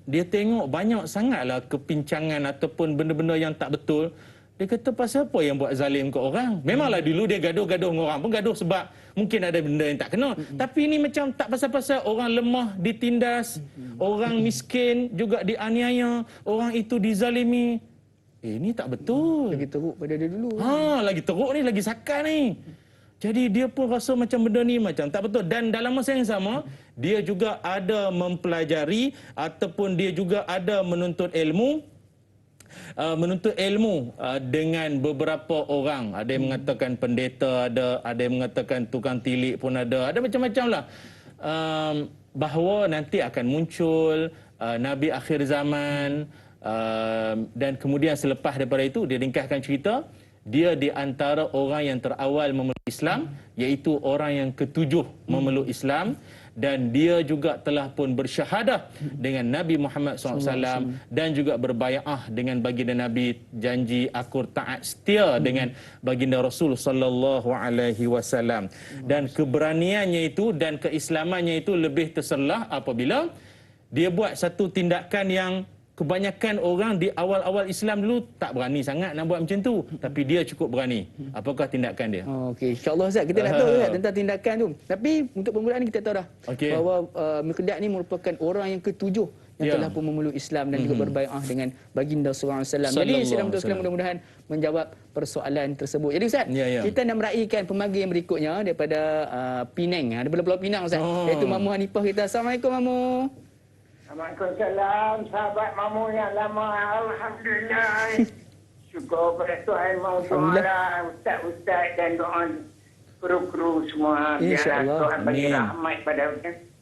B: dia tengok banyak sangatlah kepincangan ataupun benda-benda yang tak betul. Dia kata, pasal apa yang buat zalim ke orang? Memanglah dulu dia gaduh-gaduh dengan orang pun gaduh sebab mungkin ada benda yang tak kena. Tapi ini macam tak pasal-pasal orang lemah ditindas, orang miskin juga dianiaya, orang itu dizalimi. Ini tak betul.
A: Lagi teruk pada dia dulu.
B: Lagi teruk ni, lagi sakar ni. Jadi dia pun rasa macam benda ni macam tak betul. Dan dalam masa yang sama, dia juga ada mempelajari ataupun dia juga ada menuntut ilmu dengan beberapa orang. Ada yang mengatakan pendeta, ada yang mengatakan tukang tilik pun ada macam-macam lah. Bahawa nanti akan muncul Nabi akhir zaman, dan kemudian selepas daripada itu dia ringkaskan cerita, dia di antara orang yang terawal memeluk Islam, iaitu orang yang ketujuh memeluk Islam. Dan dia juga telah pun bersyahadah dengan Nabi Muhammad SAW dan juga berbai'ah dengan baginda Nabi, janji akur taat setia dengan baginda Rasul sallallahu alaihi wasallam. Dan keberaniannya itu dan keislamannya itu lebih terselah apabila dia buat satu tindakan yang kebanyakan orang di awal-awal Islam dulu tak berani sangat nak buat macam tu, tapi dia cukup berani. Apakah tindakan dia?
A: Okey, insya-Allah Ustaz, kita nak tahu Ustaz tentang tindakan tu. Tapi untuk permulaan ni kita tahu dah bahawa Miqdad ni merupakan orang yang ketujuh yang telah pun memeluk Islam dan juga berbai'ah dengan baginda sallallahu alaihi wasallam. Jadi sidang sekalian, mudah-mudahan menjawab persoalan tersebut. Jadi Ustaz, kita nak meraihkan pemanggil yang berikutnya daripada Penang, daripada Pulau Pinang Ustaz, iaitu Mamu Hanifah kita. Assalamualaikum Mamu.
D: Waalaikumsalam, sahabat Mamu yang lama. Alhamdulillah. Syukur pada Tuhan, mau doa ustaz-ustaz dan doa kru-kru semua.
A: InsyaAllah.
D: Tuhan bagi rahmat pada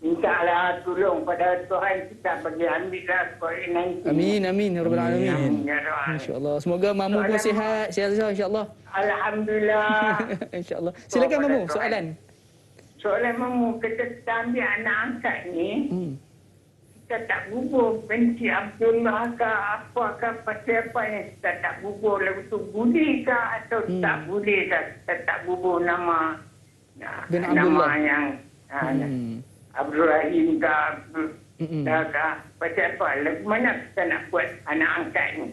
D: mintalah tolong pada Tuhan, kita bagi ambillah COVID-19.
A: Amin, amin ya rabbal alamin. Insya-Allah. Semoga Mamu pun sihat insya-Allah.
D: Alhamdulillah.
A: Insya-Allah. Silakan Mamu, soalan.
D: Soalan Mamu, kita ambil anak angkat ni. Kita tak bubur benci Abdullah ke apa ke, pasal apa yang kita tak bubur, lalu tu boleh ke atau tak boleh ke kita tak bubur nama
A: bin
D: nama
A: Abdullah
D: yang Abdul Rahim ke pasal apa, lagu mana kita nak buat anak angkat ni.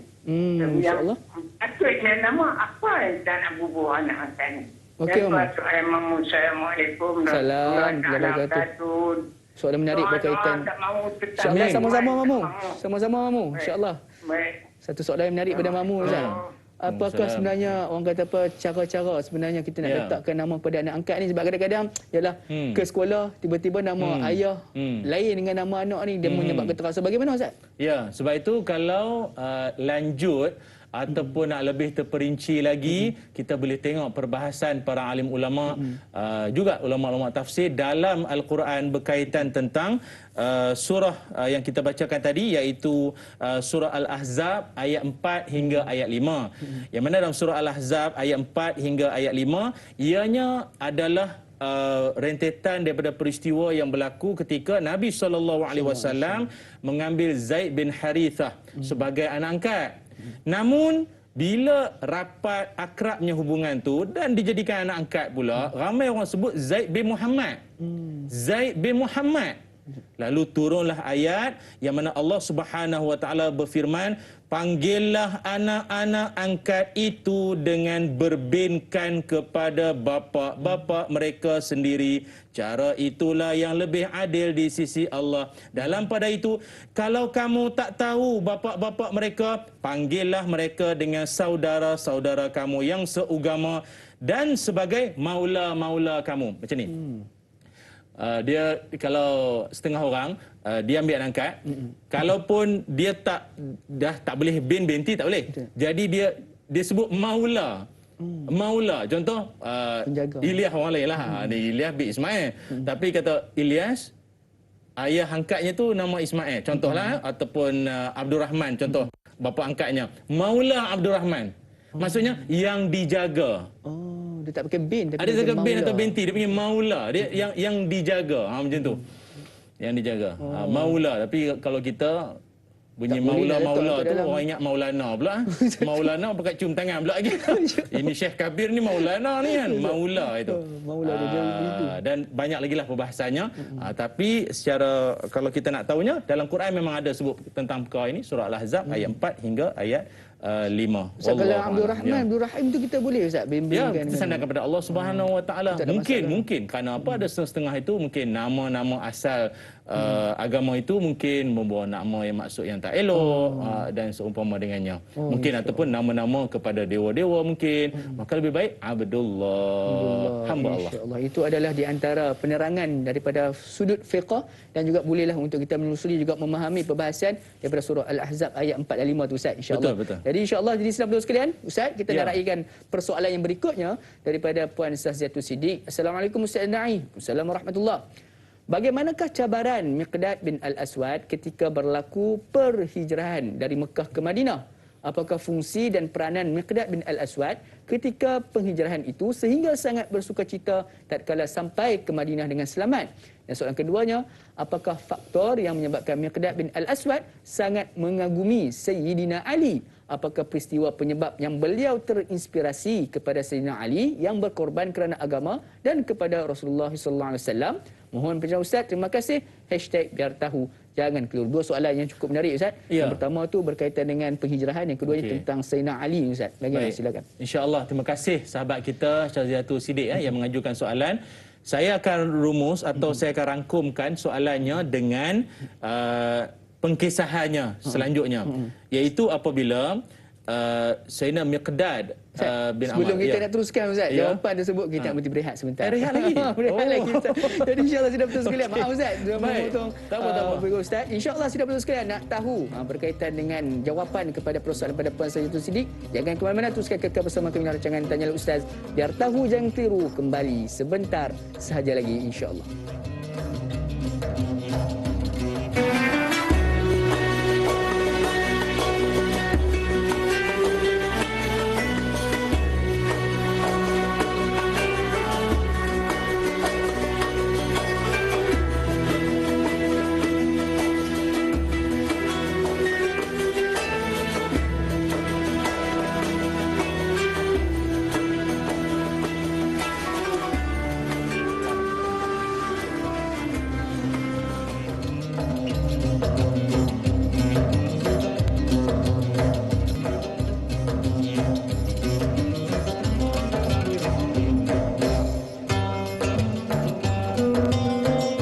A: InsyaAllah.
D: Akhirnya nama apa yang kita nak bubur anak angkat ni.
A: Okey Mamu.
D: Assalamualaikum
A: warahmatullahi wabarakatuh. Soalan menarik berkaitan. InsyaAllah sama-sama Mamu. Sama-sama Mamu. InsyaAllah. Satu soalan yang menarik pada Mamu Ustaz. Apakah sebenarnya orang kata apa cara-cara sebenarnya kita nak letakkan nama pada anak angkat ni, sebab kadang-kadang ialah ke sekolah tiba-tiba nama ayah lain dengan nama anak ni, dia menyebabkan terasa. Bagaimana Ustaz?
B: Ya, sebab itu kalau lanjut ataupun nak lebih terperinci lagi, kita boleh tengok perbahasan para alim ulama, juga ulama-ulama tafsir dalam Al-Quran berkaitan tentang surah yang kita bacakan tadi, iaitu surah Al-Ahzab ayat 4 hingga ayat 5. Yang mana dalam surah Al-Ahzab ayat 4 hingga ayat 5, ianya adalah rentetan daripada peristiwa yang berlaku ketika Nabi SAW mengambil Zaid bin Harithah sebagai anak angkat. Namun bila rapat akrabnya hubungan tu dan dijadikan anak angkat pula, ramai orang sebut Zaid bin Muhammad. Zaid bin Muhammad. Lalu turunlah ayat yang mana Allah Subhanahu wa taala berfirman, panggillah anak-anak angkat itu dengan berbinkan kepada bapa-bapa mereka sendiri. Cara itulah yang lebih adil di sisi Allah. Dalam pada itu, kalau kamu tak tahu bapa-bapa mereka, panggillah mereka dengan saudara-saudara kamu yang seugama dan sebagai maula-maula kamu. Macam ni. Dia kalau setengah orang dia ambil anak angkat, kalaupun dia dah tak boleh binti tak boleh. Jadi dia sebut maula. Maula, contoh Ilyas orang lain lah. Ni Ilyas bin Ismail. Tapi kata Ilyas, ayah angkatnya tu nama Ismail. Contohlah, ataupun Abdul Rahman, contoh bapa angkatnya Maula Abdul Rahman. Maksudnya yang dijaga.
A: Dia tak pakai bin, tapi
B: ada cakap bin atau binti, dia punya maula, dia yang dijaga, macam tu, yang dijaga. Maula. Tapi kalau kita bunyi maula tu orang ingat Maulana pula. Maulana pakai cium tangan pula lagi. Ini Syekh Kabir ni Maulana ni kan, maula itu.
A: Maula dia begitu.
B: Dan banyak lagi lah perbahasannya. Tapi secara kalau kita nak tahunya, dalam Quran memang ada sebut tentang perkara ini, surah Al-Ahzab ayat 4 hingga ayat 5.
A: Ustaz, kalau Abdul Rahman, Abdul Rahim tu kita boleh Ustaz bimbingkan?
B: Ya, kita sandarkan kepada Allah Subhanahu Wa Taala. Mungkin kerana apa, ada setengah itu mungkin nama-nama asal agama itu mungkin membawa nama yang maksud yang tak elok dan seumpama dengannya. Mungkin ataupun nama-nama kepada dewa-dewa mungkin. Maka lebih baik Abdullah, hamba Allah.
A: InsyaAllah. Itu adalah di antara penerangan daripada sudut fiqh, dan juga bolehlah untuk kita menelusuri juga memahami perbahasan daripada surah Al-Ahzab ayat 4 dan 5 tu Ustaz, insya-Allah. Betul. Jadi insya-Allah jadi saudara sekalian, Ustaz, kita dah raikan persoalan yang berikutnya daripada Puan Saziatul Siddiq. Assalamualaikum Ustaz Na'i. Assalamualaikum warahmatullahi. Bagaimanakah cabaran Miqdad bin Al-Aswad ketika berlaku perhijrahan dari Mekah ke Madinah? Apakah fungsi dan peranan Miqdad bin Al-Aswad ketika penghijrahan itu sehingga sangat bersukacita tatkala sampai ke Madinah dengan selamat? Dan soalan keduanya, apakah faktor yang menyebabkan Miqdad bin Al-Aswad sangat mengagumi Sayyidina Ali? Apakah peristiwa penyebab yang beliau terinspirasi kepada Sayyidina Ali yang berkorban kerana agama dan kepada Rasulullah SAW? Mohon penjelasan Ustaz. Terima kasih. #biar tahu jangan keliru. Dua soalan yang cukup menarik Ustaz.
B: Ya.
A: Yang pertama tu berkaitan dengan penghijrahan, yang kedua tentang Sayyidina Ali Ustaz. Bagaimana, silakan.
B: InsyaAllah, terima kasih sahabat kita Syaziatul Siddiq yang mengajukan soalan. Saya akan rumus atau saya akan rangkumkan soalannya dengan pengkisahannya selanjutnya, iaitu apabila Sayyidina Miqdad bin Amr.
A: Sebelum kita nak teruskan Ustaz, jawapan tersebut kita berhenti berehat sebentar.
B: Rehat lagi?
A: Berehat lagi Ustaz. Jadi insyaAllah sudah betul sekalian. Maaf Ustaz, sudah memotong.
B: Tak apa.
A: Ustaz, insyaAllah sudah betul sekalian nak tahu berkaitan dengan jawapan kepada persoalan pada Puan Syaziatul Siddiq. Jangan ke mana-mana, teruskan kekal bersama kami dalam rancangan Tanyalah Ustaz. Biar tahu jangan keliru, kembali sebentar sahaja lagi insyaAllah.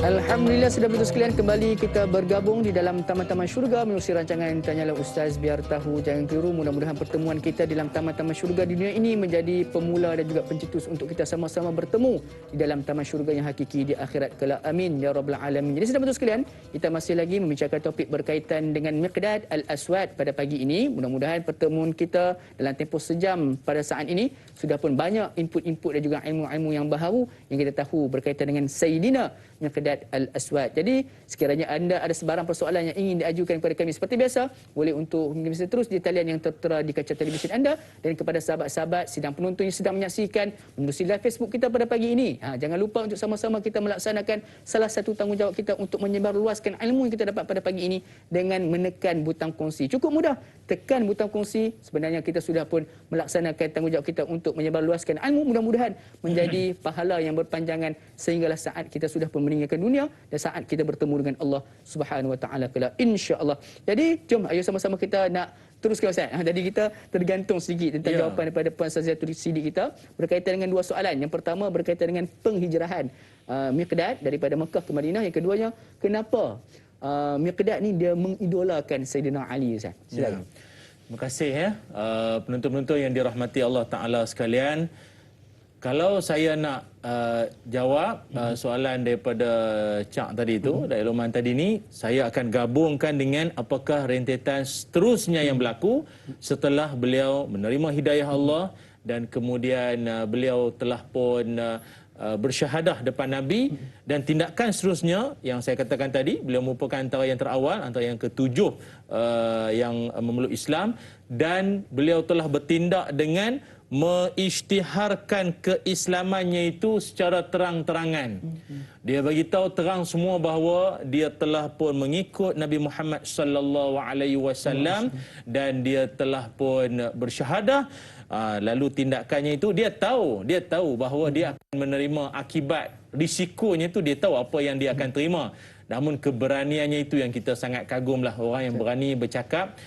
A: Alhamdulillah, sudah betul sekalian, kembali kita bergabung di dalam Taman-Taman Syurga menerusi rancangan Tanyalah Ustaz, biar tahu jangan keliru. Mudah-mudahan pertemuan kita dalam Taman-Taman Syurga di dunia ini menjadi pemula dan juga pencetus untuk kita sama-sama bertemu di dalam Taman Syurga yang hakiki di akhirat kelak. Amin ya rabbal alamin. Jadi sudah betul sekalian, kita masih lagi membicarakan topik berkaitan dengan Miqdad Al-Aswad pada pagi ini. Mudah-mudahan pertemuan kita dalam tempoh sejam pada saat ini sudah pun banyak input-input dan juga ilmu-ilmu yang baharu yang kita tahu berkaitan dengan Sayyidina Miqdad Al-Aswad. Jadi sekiranya anda ada sebarang persoalan yang ingin diajukan kepada kami seperti biasa, boleh untuk mengirim terus di talian yang tertera di kaca televisyen anda. Dan kepada sahabat-sahabat sidang penonton yang sedang menyaksikan menerusi live Facebook kita pada pagi ini, jangan lupa untuk sama-sama kita melaksanakan salah satu tanggungjawab kita untuk menyebarluaskan ilmu yang kita dapat pada pagi ini dengan menekan butang kongsi. Cukup mudah, tekan butang kongsi. Sebenarnya kita sudah pun melaksanakan tanggungjawab kita untuk menyebarluaskan ilmu. Mudah-mudahan menjadi pahala yang berpanjangan sehinggalah saat kita sudah pun meninggalkan dunia dan saat kita bertemu dengan Allah Subhanahu Wa Taala kelak, insya-Allah. Jadi jom, ayo sama-sama kita nak teruskan Ustaz. Jadi kita tergantung sedikit tentang jawapan daripada Puan Syaziatul Siddiq kita berkaitan dengan dua soalan. Yang pertama berkaitan dengan penghijrahan Miqdad daripada Mekah ke Madinah. Yang keduanya, kenapa Miqdad ni dia mengidolakan Sayyidina Ali Ustaz. Silakan.
B: Terima kasih penonton-penonton yang dirahmati Allah Taala sekalian. Kalau saya nak jawab soalan daripada Cak tadi itu, dari Loman tadi ni, saya akan gabungkan dengan apakah rentetan seterusnya yang berlaku setelah beliau menerima hidayah Allah dan kemudian beliau telah pun bersyahadah depan Nabi, dan tindakan seterusnya yang saya katakan tadi, beliau merupakan antara yang terawal, antara yang ketujuh yang memeluk Islam, dan beliau telah bertindak dengan mengisytiharkan keislamannya itu secara terang-terangan. Dia bagi tahu terang semua bahawa dia telah pun mengikut Nabi Muhammad sallallahu alaihi wasallam dan dia telah pun bersyahadah. Lalu tindakannya itu dia tahu bahawa dia akan menerima akibat risikonya itu, dia tahu apa yang dia akan terima. Namun keberaniannya itu yang kita sangat kagumlah, orang yang berani bercakap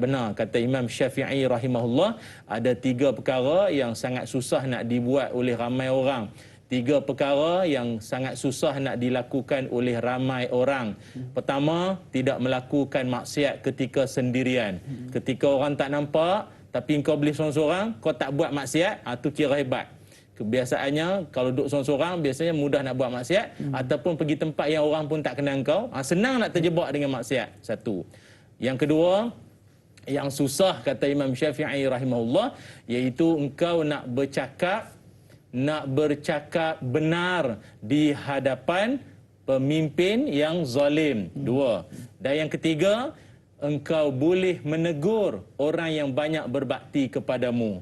B: benar. Kata Imam Syafi'i rahimahullah, ada 3 perkara yang sangat susah nak dibuat oleh ramai orang. 3 perkara yang sangat susah nak dilakukan oleh ramai orang. Pertama, tidak melakukan maksiat ketika sendirian. Ketika orang tak nampak, tapi kau boleh seorang-seorang, kau tak buat maksiat, itu kira hebat. Kebiasaannya kalau duduk seorang-seorang biasanya mudah nak buat maksiat, ataupun pergi tempat yang orang pun tak kenal kau, senang nak terjebak dengan maksiat. Satu. Yang kedua, yang susah kata Imam Syafi'i rahimahullah, iaitu engkau nak bercakap benar di hadapan pemimpin yang zalim. 2. Dan yang ketiga, engkau boleh menegur orang yang banyak berbakti kepadamu.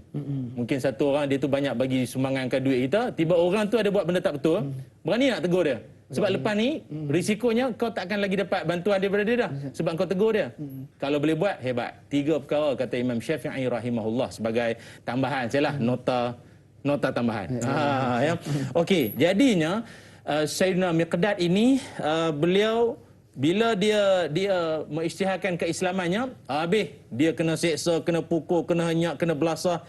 B: Mungkin satu orang dia tu banyak bagi sumbangankan duit kita, tiba orang tu ada buat benda tak betul, berani nak tegur dia. Sebab lepas ni risikonya kau tak akan lagi dapat bantuan daripada dia dah, sebab kau tegur dia. Kalau boleh buat, hebat. 3 perkara kata Imam Syafi'i rahimahullah sebagai tambahan. Sayalah nota tambahan. Okey, jadinya Sayyidina Miqdad ini beliau bila dia mengisytiharkan keislamannya, habis dia kena seksa, kena pukul, kena henyak, kena belasah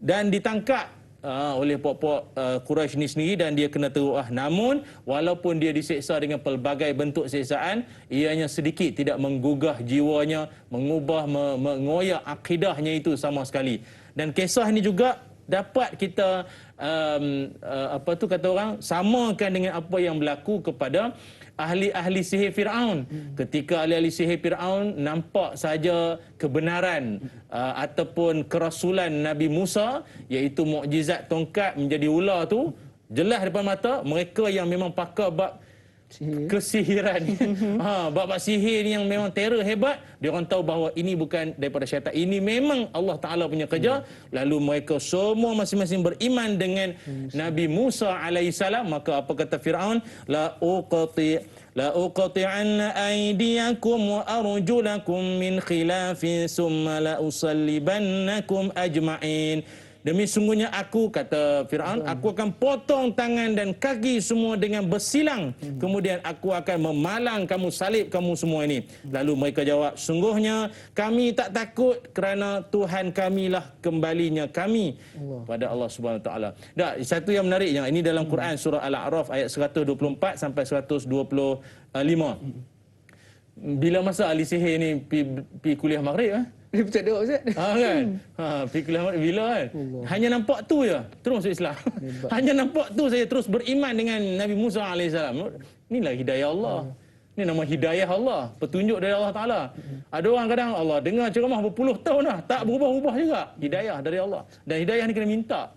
B: dan ditangkap oleh puak-puak Quraisy ni sendiri dan dia kena teruah. Namun walaupun dia diseksa dengan pelbagai bentuk seksaan, ianya sedikit tidak menggugah jiwanya, mengubah, mengoyak akidahnya itu sama sekali. Dan kisah ini juga dapat kita kata orang, samakan dengan apa yang berlaku kepada ahli-ahli sihir Firaun. Ketika ahli-ahli sihir Firaun nampak saja kebenaran ataupun kerasulan Nabi Musa, iaitu mukjizat tongkat menjadi ular tu, jelas depan mata, mereka yang memang pakar bab kesihiran, bab sihir yang memang terror hebat, dia orang tahu bahawa ini bukan daripada syaitan, ini memang Allah Ta'ala punya kerja. Lalu mereka semua masing-masing beriman dengan Nabi Musa alaihissalam. Maka apa kata Firaun? La uqati'anna aydiyakum wa arjulakum min khilafin summa la usallibannakum ajma'in. Demi sungguhnya aku, kata Firaun, aku akan potong tangan dan kaki semua dengan bersilang. Kemudian aku akan memalang kamu, salib kamu semua ini. Lalu mereka jawab, sungguhnya kami tak takut kerana Tuhan kamilah kembalinya kami pada Allah Subhanahu Wa Taala. Dah, satu yang menariknya, ini dalam Quran surah Al-A'raf ayat 124 sampai 125. Bila masa ahli sihir ni pi kuliah maghrib
A: Dia tak ada Ustaz.
B: kan? Pi kuliah maghrib bila kan? Hanya nampak tu je terus masuk Islam. Hanya nampak tu saya terus beriman dengan Nabi Musa alaihissalam. Inilah hidayah Allah. Ini nama hidayah Allah, petunjuk dari Allah Taala. Ada orang kadang Allah dengar ceramah berpuluh tahun dah tak berubah-ubah juga. Hidayah dari Allah. Dan hidayah ni kena minta.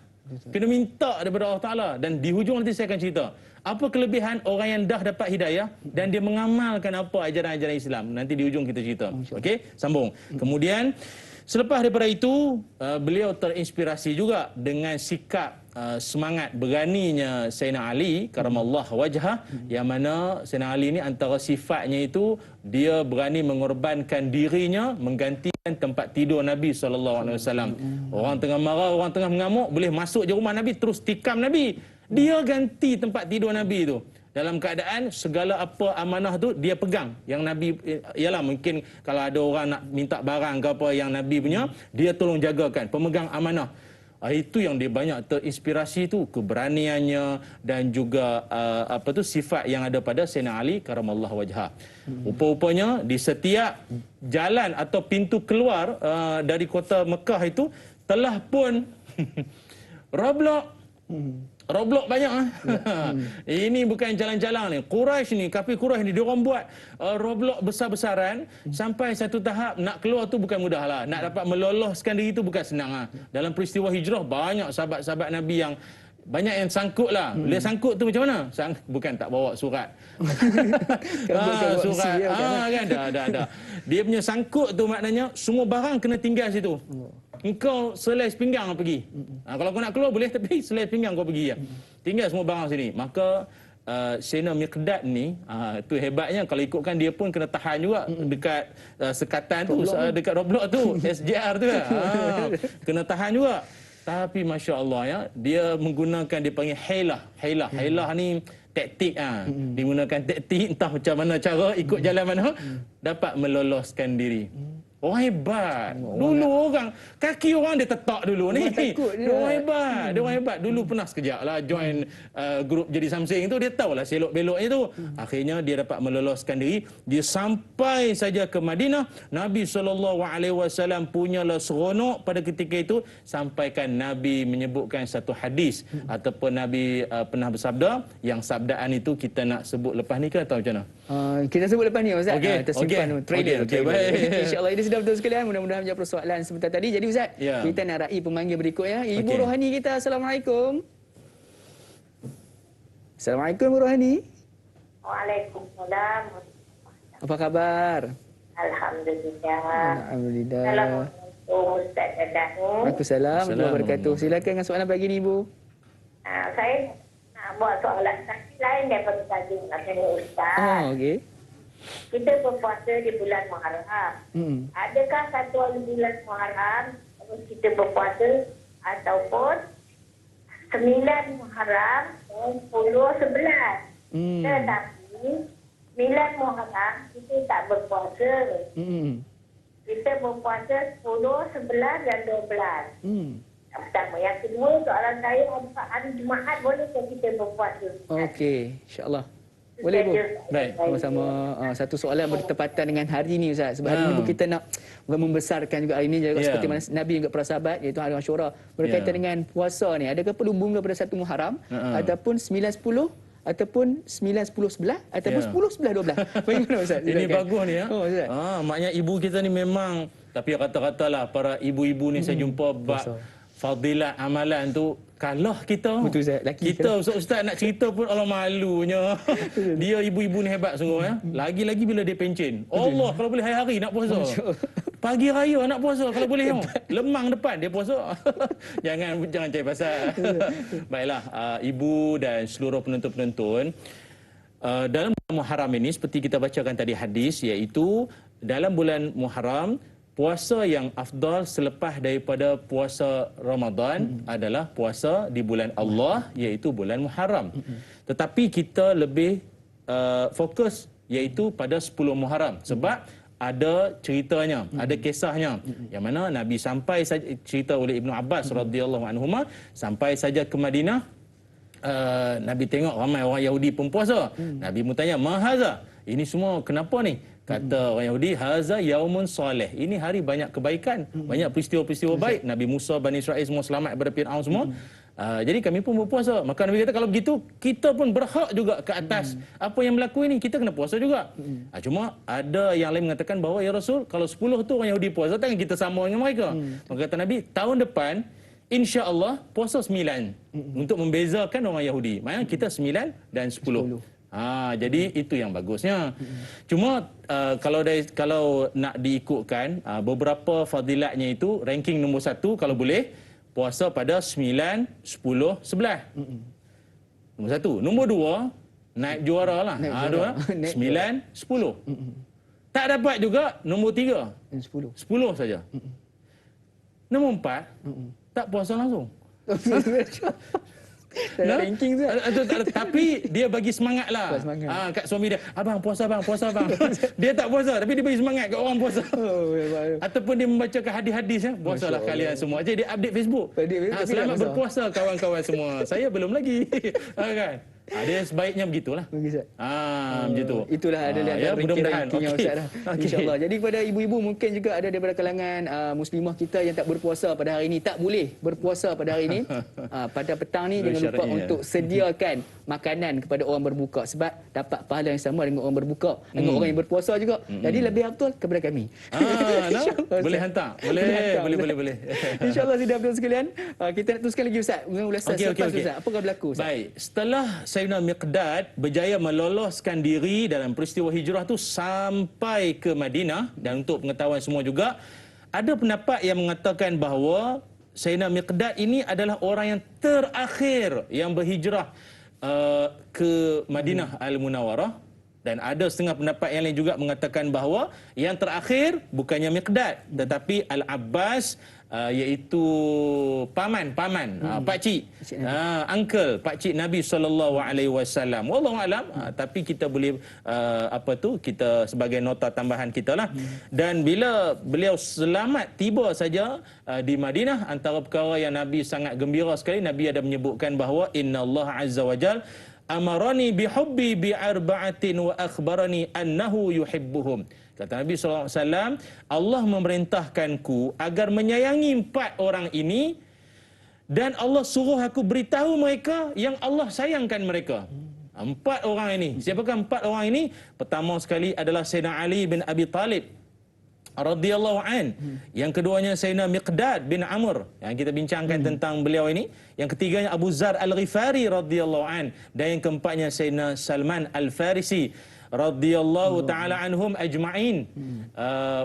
B: Kena minta daripada Allah Taala. Dan di hujung nanti saya akan cerita apa kelebihan orang yang dah dapat hidayah dan dia mengamalkan apa ajaran-ajaran Islam. Nanti di hujung kita cerita. Okey, sambung. Kemudian selepas daripada itu, beliau terinspirasi juga dengan sikap semangat beraninya Sayyidina Ali karamallahu wajhah, yang mana Sayyidina Ali ni antara sifatnya itu dia berani mengorbankan dirinya menggantikan tempat tidur Nabi SAW. Orang tengah marah, orang tengah mengamuk, boleh masuk je rumah Nabi terus tikam Nabi. Dia ganti tempat tidur Nabi itu. Dalam keadaan segala apa amanah tu dia pegang. Yang Nabi, ialah mungkin kalau ada orang nak minta barang ke apa yang Nabi punya, dia tolong jagakan, pemegang amanah. Itu yang dia banyak terinspirasi tu, keberaniannya dan juga sifat yang ada pada Sayyidina Ali karamallahu wajhah. Rupa-rupanya di setiap jalan atau pintu keluar dari kota Mekah itu telah pun Roblok banyak. Ini bukan jalan-jalan ni. Quraisy ni, kafir Quraisy ni, dia orang buat roblok besar-besaran sampai satu tahap nak keluar tu bukan mudah lah. Nak dapat meloloskan diri tu bukan senang lah. Dalam peristiwa hijrah banyak sahabat-sahabat Nabi yang banyak yang sangkut lah. Dia sangkut tu macam mana? Bukan tak bawa surat. Surat. Kan dah. Dia punya sangkut tu maknanya semua barang kena tinggal situ. Engkau selai pinggang pergi. Kalau kau nak keluar boleh, tapi selai pinggang kau pergi. Tinggal semua barang sini. Maka Sayyidina Miqdad ni, tu hebatnya, kalau ikutkan dia pun kena tahan juga dekat sekatan tu, dekat Roblok tu, SJR tu kan. Kena tahan juga. Tapi Masya Allah ya, dia menggunakan, dia panggil Hailah ni taktik. Dia menggunakan taktik, entah macam mana cara, ikut jalan mana, dapat meloloskan diri. Orang hebat. Dulu orang, kaki orang dia tetak dulu ni. Dia orang hebat. Dulu pernah sekejap lah join grup jadi Samsing tu, dia tahulah selok-beloknya tu. Akhirnya dia dapat meloloskan diri. Dia sampai saja ke Madinah. Nabi SAW punyalah seronok pada ketika itu, sampaikan Nabi menyebutkan satu hadis ataupun Nabi pernah bersabda, yang sabdaan itu kita nak sebut lepas ni ke atau macam mana?
A: Kita sebut lepas ni Ustaz. Tersimpan trailer.
B: Baik.
A: InsyaAllah ini sudah betul sekalian. Mudah-mudahan menjawab persoalan sebentar tadi. Jadi Ustaz, kita nak raih pemanggil berikutnya. Ibu Rohani kita. Assalamualaikum. Assalamualaikum Ibu Rohani.
E: Waalaikumsalam.
A: Apa khabar?
E: Alhamdulillah.
A: Alhamdulillah.
E: Assalamualaikum Ustaz Dadah.
A: Waalaikumsalam warahmatullahi wabarakatuh. Silakan dengan soalan pagi ni Ibu.
E: Saya nak buat soalan lain daripada tadi nak tanya Ustaz.
A: Okey.
E: Kita berpuasa di bulan Muharram. Adakah satu hari bulan Muharram terus kita berpuasa, ataupun 9 Muharram dan 10, 11? Tetapi 9 Muharram kita tak berpuasa. Kita berpuasa 10, 11 dan 12. Yang pertama. Yang kedua, soalan saya, hari Jumaat bolehkah kita berpuasa?
A: Okey, insya-Allah. Boleh, Bu?
B: Baik.
A: Sama-sama satu soalan bertepatan dengan hari ini, Ustaz. Sebab hari ini pun kita nak membesarkan juga hari ini juga seperti mana Nabi juga para sahabat, iaitu hari Asyura. Berkaitan dengan puasa ni, adakah perlu bunga pada 1 Muharram ataupun 9, 10 ataupun 9, 10, 11 ataupun 10, 11, 12? Bagaimana, Ustaz?
B: Ini bagus ni ya.
A: Oh, Ustaz.
B: Maknanya ibu kita ni memang, tapi kata-katalah para ibu-ibu ni saya jumpa bab fadilat amalan tu kalah kita.
A: Betul, Ustaz.
B: Kita ustaz nak cerita pun Allah malunya. Dia ibu-ibu ni hebat sungguh ya. Lagi-lagi bila dia pencen. Allah, kalau boleh hari-hari nak puasa. Pagi raya nak puasa kalau boleh. Lemang depan dia puasa. jangan cari pasal. Baiklah, ibu dan seluruh penonton-penonton, dalam bulan Muharram ini seperti kita bacakan tadi hadis, iaitu dalam bulan Muharram puasa yang afdal selepas daripada puasa Ramadan adalah puasa di bulan Allah, iaitu bulan Muharram. Tetapi kita lebih fokus iaitu pada 10 Muharram sebab ada ceritanya, ada kisahnya yang mana Nabi sampai saja, cerita oleh Ibnu Abbas radhiyallahu anhuma, sampai saja ke Madinah, Nabi tengok ramai orang Yahudi pun puasa. Nabi pun tanya, "Mahaza? Ini semua kenapa ni?" Kata orang Yahudi, "Haza yaumun soleh." Ini hari banyak kebaikan, banyak peristiwa-peristiwa baik. Nabi Musa, Bani Israel semua selamat daripada Fir'aun semua. Jadi kami pun berpuasa. Maka Nabi kata, kalau begitu kita pun berhak juga ke atas apa yang berlaku ini, kita kena puasa juga. Cuma ada yang lain mengatakan bahawa, ya Rasul, kalau 10 tu orang Yahudi puasa, takkan kita sama dengan mereka. Maka kata Nabi, tahun depan insya-Allah puasa 9 untuk membezakan orang Yahudi. Maksudnya kita 9 dan 10. Jadi itu yang bagusnya. Cuma kalau nak diikutkan beberapa fadilatnya itu, ranking nombor 1 kalau boleh puasa pada 9, 10, 11. Nombor 1. Nombor 2 naik juara lah. 9, 10. Tak dapat juga nombor 3. 10 saja. Nombor 4 tak puasa langsung.
A: Ranking tu.
B: Tapi dia bagi semangat lah. Kat suami dia, "Abang puasa abang, puasa abang." Dia tak puasa tapi dia bagi semangat kat orang puasa. Ataupun dia membacakan hadis-hadis ya, "Puasalah kalian semua." Jadi dia update Facebook. Selamat berpuasa kawan-kawan semua. Saya belum lagi. Kan? Dia sebaiknya begitulah. Begitu.
A: Itulah adalah ranking-rankingnya Ustaz dah. InsyaAllah. Jadi kepada ibu-ibu mungkin juga ada daripada kalangan muslimah kita yang tak berpuasa pada hari ini, tak boleh berpuasa pada hari ini. Pada petang ni jangan lupa untuk sediakan makanan kepada orang berbuka sebab dapat pahala yang sama dengan orang berbuka, dengan orang yang berpuasa juga. Jadi lebih afdal kepada kami.
B: Boleh hantar. Boleh.
A: InsyaAllah sudah betul sekalian. Kita nak teruskan lagi Ustaz. Ustaz, apakah berlaku Ustaz?
B: Baik, setelah Sayyidina Miqdad berjaya meloloskan diri dalam peristiwa hijrah tu sampai ke Madinah, dan untuk pengetahuan semua juga, ada pendapat yang mengatakan bahawa Sayyidina Miqdad ini adalah orang yang terakhir yang berhijrah ke Madinah Al-Munawwarah. Dan ada setengah pendapat yang lain juga mengatakan bahawa yang terakhir bukannya Miqdad tetapi Al-Abbas, iaitu paman, pakcik, uncle, pakcik Nabi SAW. Wallahu alam, tapi kita boleh kita sebagai nota tambahan kita lah. Dan bila beliau selamat tiba saja di Madinah, antara perkara yang Nabi sangat gembira sekali, Nabi ada menyebutkan bahawa innallaha azza wajal amarani bihubbi bi'arba'atin wa akhbarani annahu yuhibbuhum. Kata Nabi SAW, Allah memerintahkanku agar menyayangi 4 orang ini, dan Allah suruh aku beritahu mereka yang Allah sayangkan mereka. 4 orang ini. Siapakah 4 orang ini? Pertama sekali adalah Sayyidina Ali bin Abi Talib radhiyallahu an. Yang keduanya Sayyidina Miqdad bin Amr yang kita bincangkan tentang beliau ini. Yang ketiganya Abu Zar Al-Ghifari radhiyallahu an, dan yang keempatnya Sayyidina Salman Al-Farisi radhiyallahu taala anhum ajma'in.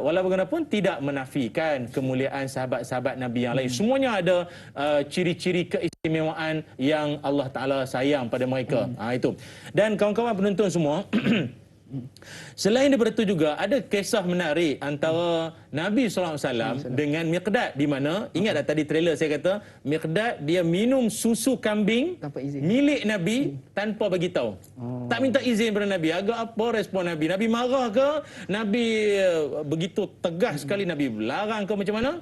B: Walau bagaimanapun tidak menafikan kemuliaan sahabat-sahabat Nabi yang lain. Semuanya ada ciri-ciri keistimewaan yang Allah Taala sayang pada mereka. Itu. Dan kawan-kawan penonton semua, Selain daripada itu juga ada kisah menarik antara Nabi SAW dengan Miqdad, di mana ingat tak tadi trailer saya kata Miqdad dia minum susu kambing
A: tanpa izin
B: milik Nabi tanpa bagi tahu. Tak minta izin daripada Nabi. Agak apa respon Nabi? Nabi marah ke? Nabi begitu tegas sekali Nabi larang ke macam mana?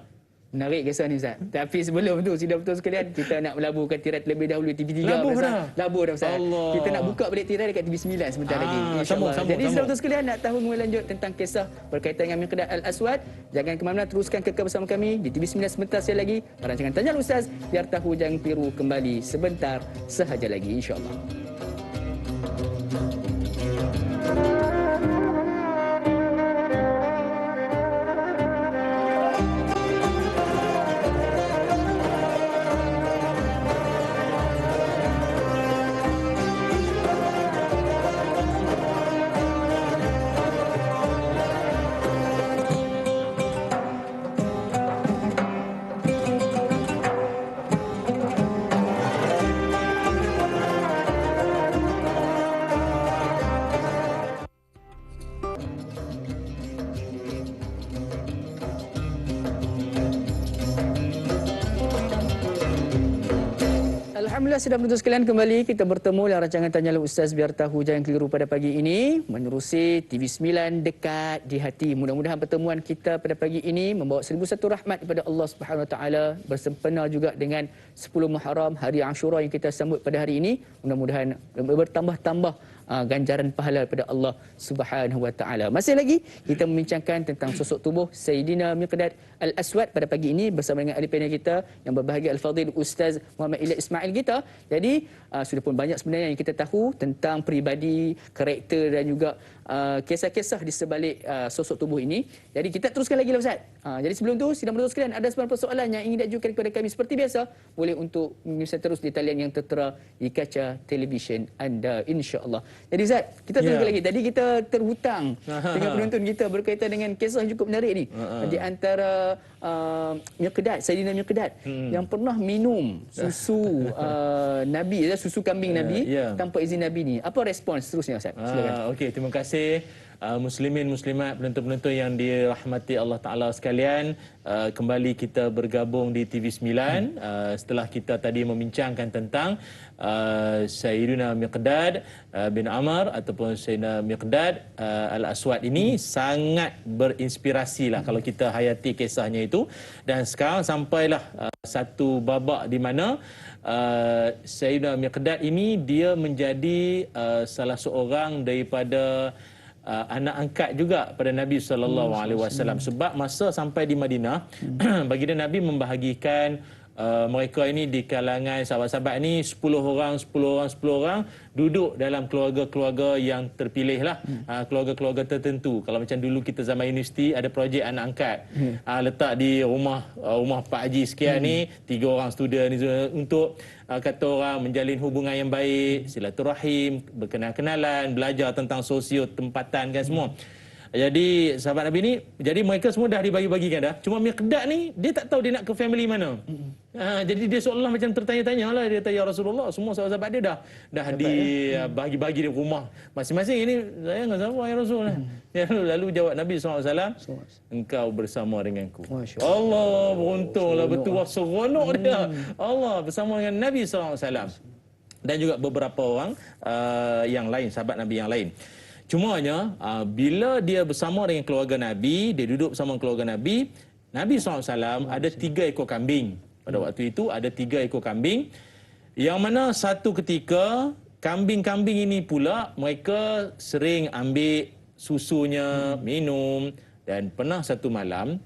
A: Menarik kisah ni Ustaz. Tapi sebelum tu, sidang betul sekalian, kita nak melaburkan tirai terlebih dahulu TV3.
B: Labur dah.
A: Labur dah Ustaz.
B: Allah.
A: Kita nak buka balik tirai dekat TV9 sebentar lagi. InsyaAllah. Jadi sidang betul sekalian, nak tahu mengenai lanjut tentang kisah berkaitan dengan Miqdad Al-Aswad. Jangan ke mana-mana, teruskan kekal bersama kami di TV9 sebentar saya lagi. Rancangan Tanya Ustaz, biar tahu jangan keliru kembali sebentar sahaja lagi insyaAllah. Alhamdulillah, sudah menuntut sekalian, kembali kita bertemu dalam rancangan Tanyalah Ustaz biar tahu jangan keliru pada pagi ini menerusi TV9 dekat di hati. Mudah-mudahan pertemuan kita pada pagi ini membawa 1001 rahmat daripada Allah Subhanahu Wa Taala, bersempena juga dengan 10 Muharram, hari Ashura yang kita sambut pada hari ini. Mudah-mudahan bertambah-tambah ganjaran pahala daripada Allah Subhanahu Wa Taala. Masih lagi kita membincangkan tentang sosok tubuh Sayyidina Miqdad Al-Aswad pada pagi ini bersama dengan ahli panel kita yang berbahagia Al-Fadhil Ustaz Muhammad Ilyas Ismail kita. Jadi sudah pun banyak sebenarnya yang kita tahu tentang peribadi, karakter dan juga kisah-kisah di sebalik sosok tubuh ini. Jadi kita teruskan lagi lah Ustaz. Jadi sebelum tu, sidang penonton sekalian, ada sebarang persoalan yang ingin diajukan kepada kami seperti biasa, boleh untuk mengirim terus di talian yang tertera di kaca televisyen anda insya-Allah. Jadi Ustaz, kita teruskan lagi. Tadi kita terhutang dengan penonton kita berkaitan dengan kisah yang cukup menarik ni. Di antara Miqdad, Sayyidina Miqdad yang pernah minum susu Nabi, susu kambing Nabi tanpa izin Nabi ni. Apa respons seterusnya Ustaz? Silakan.
B: Okey, terima kasih muslimin muslimat, penonton-penonton yang dirahmati Allah Taala sekalian. Kembali kita bergabung di TV9 setelah kita tadi membincangkan tentang Sayyidina Miqdad bin Amr ataupun Sayyidina Miqdad Al-Aswad ini. Sangat berinspirasi lah kalau kita hayati kisahnya itu. Dan sekarang sampailah satu babak di mana Sayyidina Miqdad ini dia menjadi salah seorang daripada anak angkat juga pada Nabi SAW. Sebab masa sampai di Madinah, baginda Nabi membahagikan mereka ini di kalangan sahabat-sahabat ini 10 orang duduk dalam keluarga-keluarga yang terpilih lah, keluarga-keluarga tertentu. Kalau macam dulu kita zaman universiti ada projek anak angkat, letak di rumah Pak Haji sekian ni, 3 orang student ni untuk kata orang menjalin hubungan yang baik, silaturahim, berkenal-kenalan, belajar tentang sosio tempatan kan semua. Jadi sahabat Nabi ni, jadi mereka semua dah dibagi-bagikan dah. Cuma Miqdad ni dia tak tahu dia nak ke family mana. Jadi dia seolah macam tertanya-tanya lah. Dia kata, ya Rasulullah, semua sahabat-sahabat dia dah dibagi-bagi di rumah masing-masing. Ini saya dengan siapa ya Rasul? Lalu jawab Nabi SAW, engkau bersama denganku. Allah, beruntunglah, betul seronok dia. Allah bersama dengan Nabi SAW. Dan juga beberapa orang yang lain, sahabat Nabi yang lain. Cumanya bila dia bersama dengan keluarga Nabi, dia duduk bersama keluarga Nabi, Nabi SAW ada 3 ekor kambing. Pada waktu itu ada 3 ekor kambing, yang mana satu ketika kambing-kambing ini pula mereka sering ambil susunya, minum. Dan pernah satu malam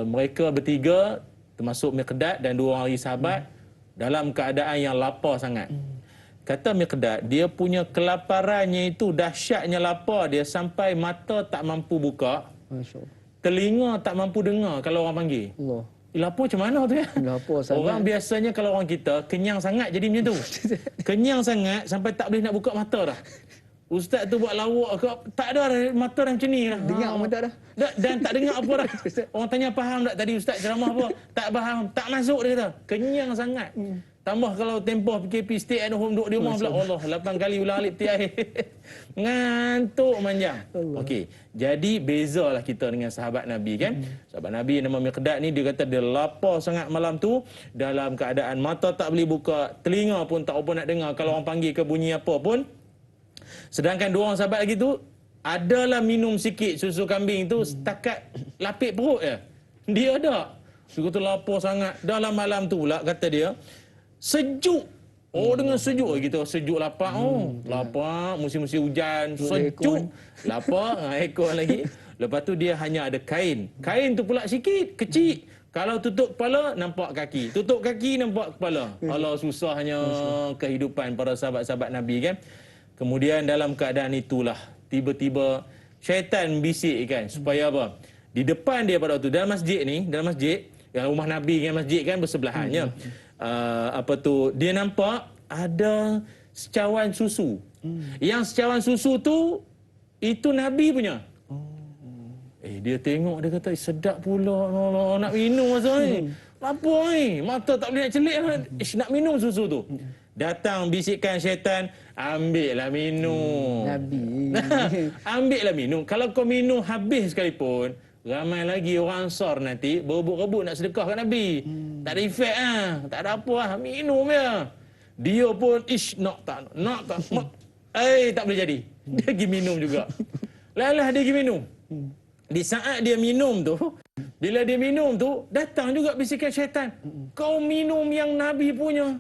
B: mereka bertiga termasuk Miqdad dan 2 orang lagi sahabat dalam keadaan yang lapar sangat. Kata Miqdad, dia punya kelaparannya itu dahsyatnya lapar dia sampai mata tak mampu buka, telinga tak mampu dengar kalau orang panggil. Lapar macam mana tu ya? Lapar sangat. Orang biasanya kalau orang kita kenyang sangat jadi macam tu. Kenyang sangat sampai tak boleh nak buka mata dah. Ustaz tu buat lawak ke, tak ada dah, mata dah macam ni dah.
A: Dengar mata dah.
B: Dan tak dengar apa dah. Orang tanya faham tak tadi Ustaz ceramah apa? Tak faham, tak masuk dia kata. Kenyang sangat. Tambah kalau tempoh PKP stay at home, duduk di rumah pula. Allah, 8 kali ulang alik peti air. Ngantuk manjang. Okey, jadi bezalah kita dengan sahabat Nabi kan. Sahabat Nabi nama Miqdad ni, dia kata dia lapar sangat malam tu, dalam keadaan mata tak boleh buka, telinga pun tak apa nak dengar kalau orang panggil ke bunyi apa pun. Sedangkan dua orang sahabat lagi tu adalah minum sikit susu kambing tu setakat lapik perut je. Dia ada. Dia kata lapar sangat. Dalam malam tu pula kata dia sejuk. Oh, dengan sejuk kita sejuk lapar. Lapar, musim-musim hujan, sejuk. Lapar, ekor lagi. Lepas tu dia hanya ada kain. Kain tu pula sikit, kecil. Kalau tutup kepala, nampak kaki. Tutup kaki, nampak kepala. Allah, susahnya kehidupan para sahabat-sahabat Nabi kan. Kemudian dalam keadaan itulah tiba-tiba syaitan bisik kan, supaya apa? Di depan dia pada waktu dalam masjid ni, dalam masjid, yang rumah Nabi dengan masjid kan bersebelahannya. Dia nampak ada secawan susu. Yang secawan susu tu itu Nabi punya. Dia tengok, dia kata sedap pula, nak minum masa ni. Apa ni? Mata tak boleh nak celik, nak minum susu tu. Datang bisikan syaitan, ambillah minum.
A: Nabi.
B: Ambillah minum. Kalau kau minum habis sekalipun, ramai lagi orang Ansar nanti berebut-rebut nak sedekah kat Nabi. Tak ada efek tak ada apa minum je. Dia pun nak tak. Tak boleh jadi. Dia pergi minum juga. Lalah dia pergi minum. Di saat dia minum tu, bila dia minum tu, datang juga bisikan syaitan. Kau minum yang Nabi punya.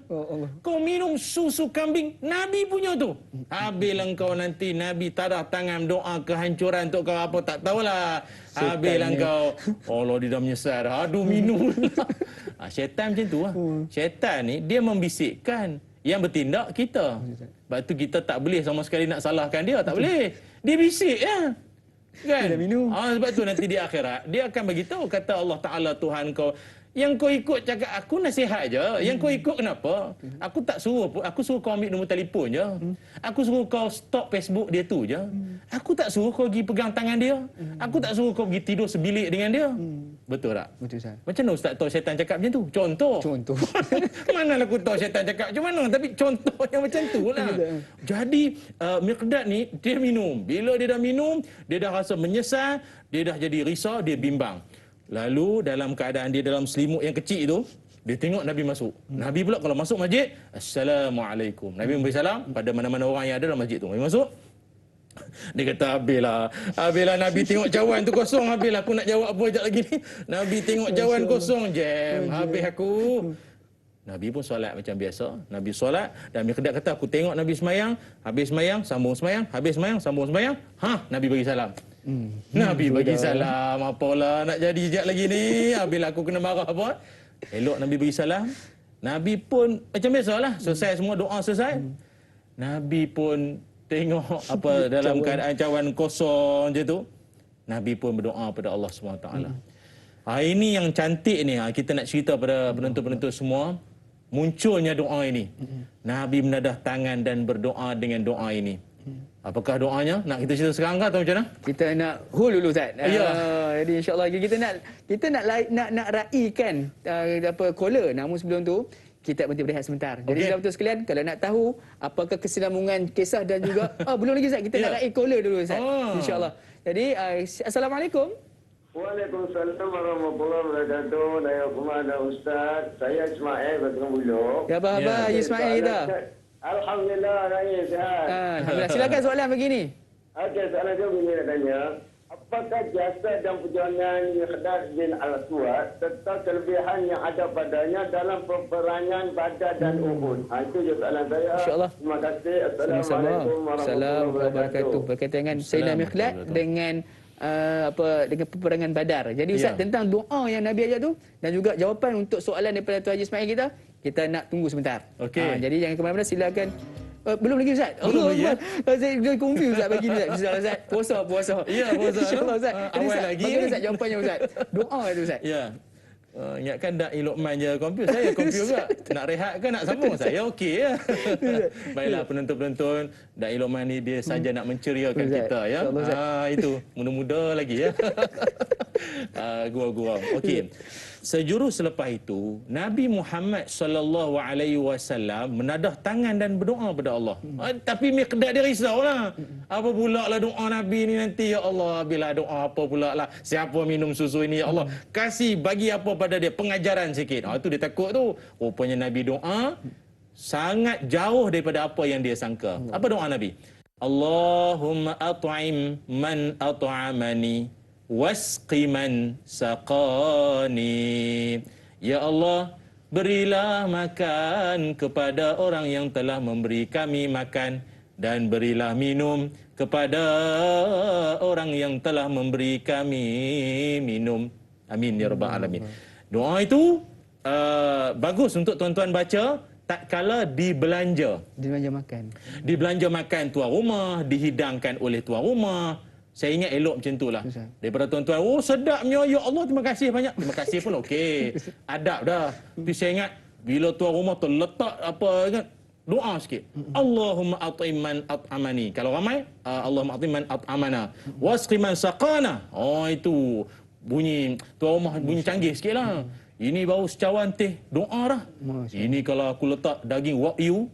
B: Kau minum susu kambing Nabi punya tu. Habislah kau nanti Nabi tadah tangan doa kehancuran untuk kau apa tak tahulah. Habislah kau. Allah, dia dah menyesal dah. Aduh, minum. Syaitan macam tu lah. Syaitan ni dia membisikkan, yang bertindak kita. Sebab tu kita tak boleh sama sekali nak salahkan dia. Tak boleh. Dia bisik ya. Kan? Sebab tu nanti di akhirat dia akan beritahu, kata Allah Ta'ala Tuhan kau, yang kau ikut cakap aku nasihat je. Yang kau ikut kenapa? Aku tak suruh pun. Aku suruh kau ambil nombor telefon je. Aku suruh kau stop Facebook dia tu je. Aku tak suruh kau pergi pegang tangan dia. Aku tak suruh kau pergi tidur sebilik dengan dia. Betul tak?
A: Betul, Ustaz.
B: Macam mana Ustaz tahu syaitan cakap macam tu? Contoh. Manalah aku tahu syaitan cakap macam mana, tapi contoh yang macam tu lah. Jadi Miqdad ni dia minum. Bila dia dah minum, dia dah rasa menyesal, dia dah jadi risau, dia bimbang. Lalu dalam keadaan dia dalam selimut yang kecil itu, dia tengok Nabi masuk. Nabi pula kalau masuk masjid, Assalamualaikum. Nabi memberi salam pada mana-mana orang yang ada dalam masjid tu. Nabi masuk. Dia kata, habislah Nabi tengok cawan tu kosong. Habislah aku nak jawab apa sekejap lagi ni. Nabi tengok cawan kosong, jam. Habis aku. Nabi pun solat macam biasa. Nabi solat dan Miqdad kata, aku tengok Nabi semayang. Habis semayang, sambung semayang. Habis semayang, sambung semayang. Nabi bagi salam. Nabi bagi salam. Apalah nak jadi sekejap lagi ni. Habislah aku kena marah apa. Elok Nabi bagi salam. Nabi pun macam biasalah. Selesai semua doa selesai. Nabi pun tengok apa dalam keadaan cawan kosong je tu. Nabi pun berdoa pada Allah SWT. Ini yang cantik ni. Kita nak cerita pada penonton-penonton semua. Munculnya doa ini. Nabi menadah tangan dan berdoa dengan doa ini. Apakah doanya? Nak kita cerita sekarang ke atau macam mana?
A: Kita nak hold dulu, Ustaz. Jadi insya-Allah kita nak raikan caller. Namun sebelum tu kita berhenti berehat sebentar. Jadi sahabat sekalian, kalau nak tahu apakah kesinambungan kisah dan juga belum lagi Ustaz, kita nak raih caller dulu Ustaz. Insya-Allah. Jadi Assalamualaikum.
C: Waalaikumsalam warahmatullahi wabarakatuh. Naya Kumada Ustaz. Saya Ismail Batang Bulog.
A: Ya, apa khabar Ismail kita?
C: Alhamdulillah, raya sihat.
A: Alhamdulillah. Silakan soalan begini.
C: Okey, soalan saya begini nak tanya. Apakah jasa dan perjalanan Miqdad bin Al-Aswad serta kelebihan yang ada padanya dalam peperangan Badar dan Uhud? Itu je soalan saya.
A: InsyaAllah.
C: Terima kasih. Assalamualaikum warahmatullahi
A: Assalamualaikum wabarakatuh. Berkaitan dengan Sayyidina Miqdad dengan dengan peperangan Badar. Jadi Ustaz, tentang doa yang Nabi ajar tu dan juga jawapan untuk soalan daripada Tuan Haji Ismail kita nak tunggu sebentar. Jadi jangan ke mana-mana, silakan. Belum lagi Ustaz.
B: Belum lagi.
A: Saya dah confuse Ustaz bagi ni Ustaz. Puasa.
B: Ya, puasa.
A: InsyaAllah Ustaz.
B: Awal lagi.
A: Bagaimana Ustaz jawapannya Ustaz? Doa itu Ustaz.
B: Ya. Ingatkan Da'i Luqman je confuse, saya confuse juga. Nak rehat ke nak sambung? Saya okey ya. Baiklah penonton-penonton, Da'i Luqman ni dia saja nak menceriakan kita ya. Itu muda-muda lagi ya. Gurau-gurau. Okey. Sejurus selepas itu, Nabi Muhammad sallallahu alaihi wasallam menadah tangan dan berdoa kepada Allah. Tapi Miqdad dia risaulah. Apa pula lah doa Nabi ni nanti, ya Allah, bila doa apa pula lah, siapa minum susu ini, ya Allah, kasih bagi apa pada dia, pengajaran sikit. Itu dia takut tu. Rupanya Nabi doa sangat jauh daripada apa yang dia sangka. Apa doa Nabi? Allahumma at'im man at'amani wasqi man saqani. Ya Allah, berilah makan kepada orang yang telah memberi kami makan, dan berilah minum kepada orang yang telah memberi kami minum. Amin ya rabbal alamin. Doa itu bagus untuk tuan-tuan baca tak kala dibelanja.
A: Dibelanja makan.
B: Dibelanja makan tuan rumah, dihidangkan oleh tuan rumah. Saya ingat elok macam itulah. Daripada tuan-tuan, oh sedapnya, ya Allah terima kasih banyak. Terima kasih pun okey. Adab dah. Tapi saya ingat bila tuan rumah terletak apa kan, doa sikit. Allahumma at'im man at'amani. Kalau ramai, Allahumma at'im man at'amana. Wasqi man saqana. Oh itu bunyi tuan rumah bunyi canggih sikitlah. Ini baru secawan teh doa dah. Ini kalau aku letak daging wagyu.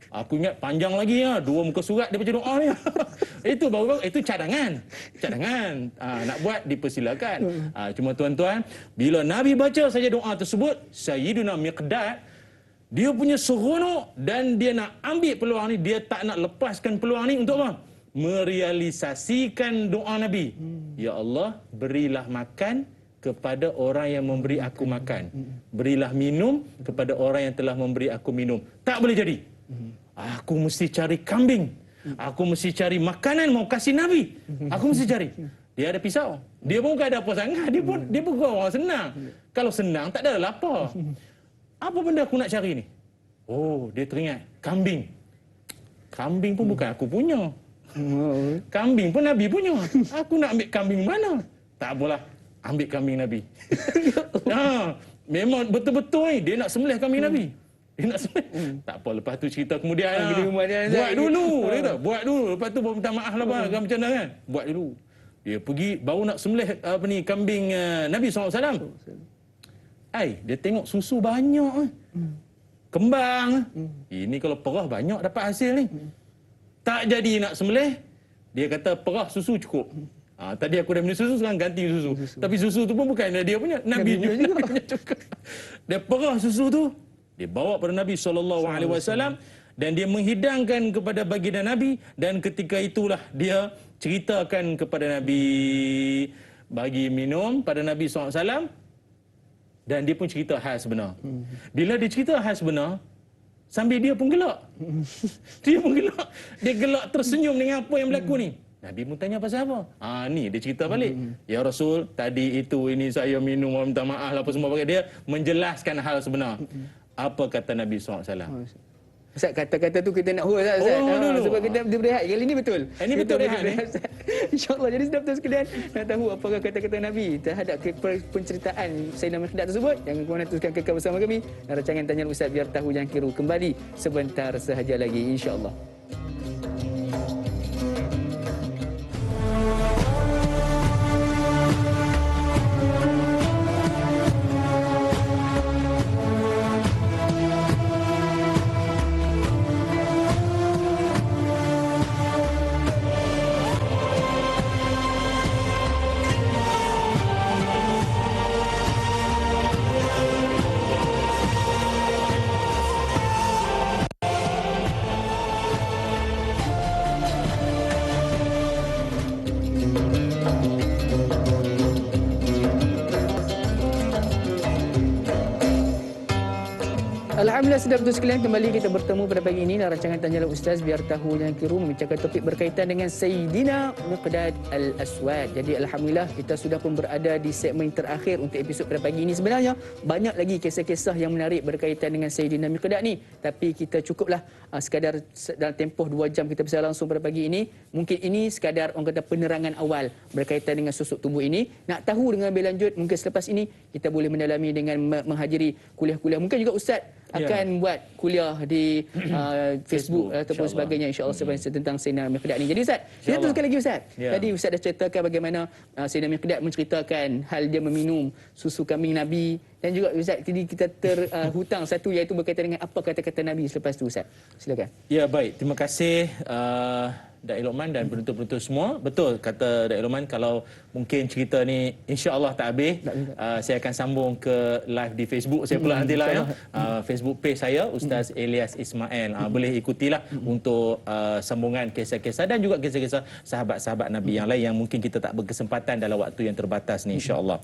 B: Aku ingat panjang lagi ya, 2 muka surat dia baca doa ni. Itu baru, itu cadangan. Cadangan. Nak buat dipersilakan. Cuma tuan-tuan, bila Nabi baca saja doa tersebut, Sayyiduna Miqdad dia punya seronok dan dia nak ambil peluang ni, dia tak nak lepaskan peluang ni untuk apa? Merealisasikan doa Nabi. Ya Allah, berilah makan kepada orang yang memberi aku makan. Berilah minum kepada orang yang telah memberi aku minum. Tak boleh jadi. Aku mesti cari kambing. Aku mesti cari makanan mau kasih Nabi. Aku mesti cari. Dia ada pisau. Dia pun bukan ada apa sangat. Dia pun orang senang. Kalau senang tak ada lapar. Apa benda aku nak cari ni? Oh, dia teringat kambing. Kambing pun bukan aku punya. Kambing pun Nabi punya. Aku nak ambil kambing mana? Tak apalah. Ambil kambing Nabi. Memang betul-betul ni dia nak sembelih kambing Nabi. Dia nak sembelih. Tak apa, lepas tu cerita kemudian. Buat dulu. Dia kata, buat dulu. Lepas tu minta maaf lah bang, macam mana kan? Buat dulu. Dia pergi baru nak sembelih kambing Nabi SAW. Dia tengok susu banyak. Kembang. Ini kalau perah banyak dapat hasil ni. Tak jadi nak sembelih. Dia kata perah susu cukup. Tadi aku dah minum susu, sekarang ganti susu. Tapi susu tu pun bukan dia punya. Nabi punya cukup. Dia perah susu tu. Dia bawa pada Nabi SAW dan dia menghidangkan kepada baginda Nabi, dan ketika itulah dia ceritakan kepada Nabi, bagi minum pada Nabi SAW, dan dia pun cerita hal sebenar. Bila dia cerita hal sebenar, sambil dia pun gelak. Dia pun gelak. Dia gelak tersenyum dengan apa yang berlaku ni. Nabi pun tanya pasal apa? Ni dia cerita balik. Ya Rasul, tadi itu ini saya minum, minta maaf lah apa semua pakai. Dia menjelaskan hal sebenar. Apa kata Nabi SAW?
A: Ustaz, kata-kata tu kita nak Ustaz. Sebab kita berehat kali ni betul.
B: Ini betul rehat ni.
A: InsyaAllah. Jadi sedap tuan sekalian nak tahu apakah kata-kata Nabi terhadap penceritaan Sayyidina Miqdad tersebut. Jangan kau teruskan kekal bersama kami. Rancangan Tanya Ustaz Biar Tahu Jangan Kiru kembali sebentar sahaja lagi, insyaAllah. Alhamdulillah, sedap betul sekalian, kembali kita bertemu pada pagi ini dalam rancangan Tanyalah Ustaz biar tahu yang kira membicarakan topik berkaitan dengan Sayyidina Miqdad Al-Aswad. Jadi alhamdulillah kita sudah pun berada di segmen terakhir untuk episod pada pagi ini. Sebenarnya banyak lagi kisah-kisah yang menarik berkaitan dengan Sayyidina Miqdad ni, tapi kita cukuplah sekadar dalam tempoh 2 jam kita bisa langsung pada pagi ini. Mungkin ini sekadar orang kata penerangan awal berkaitan dengan susuk tubuh ini. Nak tahu dengan lebih lanjut, mungkin selepas ini kita boleh mendalami dengan menghadiri kuliah-kuliah. Mungkin juga Ustaz akan buat kuliah di Facebook ataupun sebagainya, insya-Allah, tentang Sayyidina Miqdad ni. Jadi Ustaz, kita teruskan lagi Ustaz. Tadi Ustaz dah ceritakan bagaimana Sayyidina Miqdad menceritakan hal dia meminum susu kambing Nabi, dan juga Ustaz tadi kita terhutang satu, iaitu berkaitan dengan apa kata-kata Nabi selepas tu Ustaz. Silakan.
B: Ya, baik. Terima kasih Da'i Luqman dan penonton-penonton semua. Betul kata Da'i Luqman, kalau mungkin cerita ni insya-Allah tak habis, saya akan sambung ke live di Facebook saya pula nantilah ya. Facebook page saya Ustaz Elias Ismail. Boleh ikutilah untuk sambungan kisah-kisah dan juga kisah-kisah sahabat-sahabat Nabi yang lain yang mungkin kita tak berkesempatan dalam waktu yang terbatas ni, insya-Allah.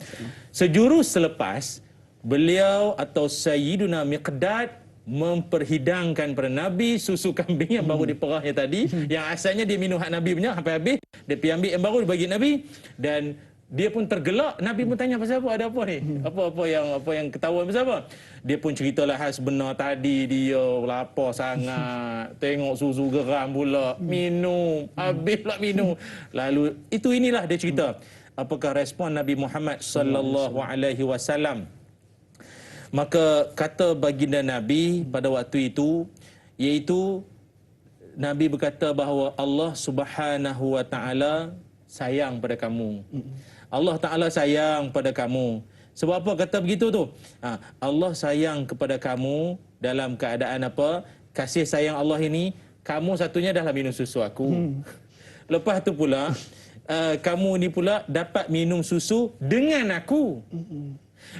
B: Sejurus selepas beliau atau Sayyiduna Miqdad memperhidangkan pada Nabi susu kambing yang baru diperahnya tadi, yang asalnya dia minum hak Nabi punya sampai habis, dia pergi ambil yang baru dia bagi Nabi, dan dia pun tergelak. Nabi pun tanya, pasal apa, ada apa ni, apa yang ketahuan pasal apa. Dia pun ceritalah hal sebenar tadi, dia lapar sangat, tengok susu geram pula, minum, habis pula minum. Lalu inilah dia cerita apakah respon Nabi Muhammad sallallahu alaihi wasallam. Maka kata baginda Nabi pada waktu itu, iaitu Nabi berkata bahawa Allah Subhanahu wa taala sayang pada kamu. Allah Taala sayang pada kamu. Sebab apa kata begitu tu? Allah sayang kepada kamu dalam keadaan apa? Kasih sayang Allah ini, kamu satunya dah minum susu aku. Lepas tu pula kamu ni pula dapat minum susu dengan aku.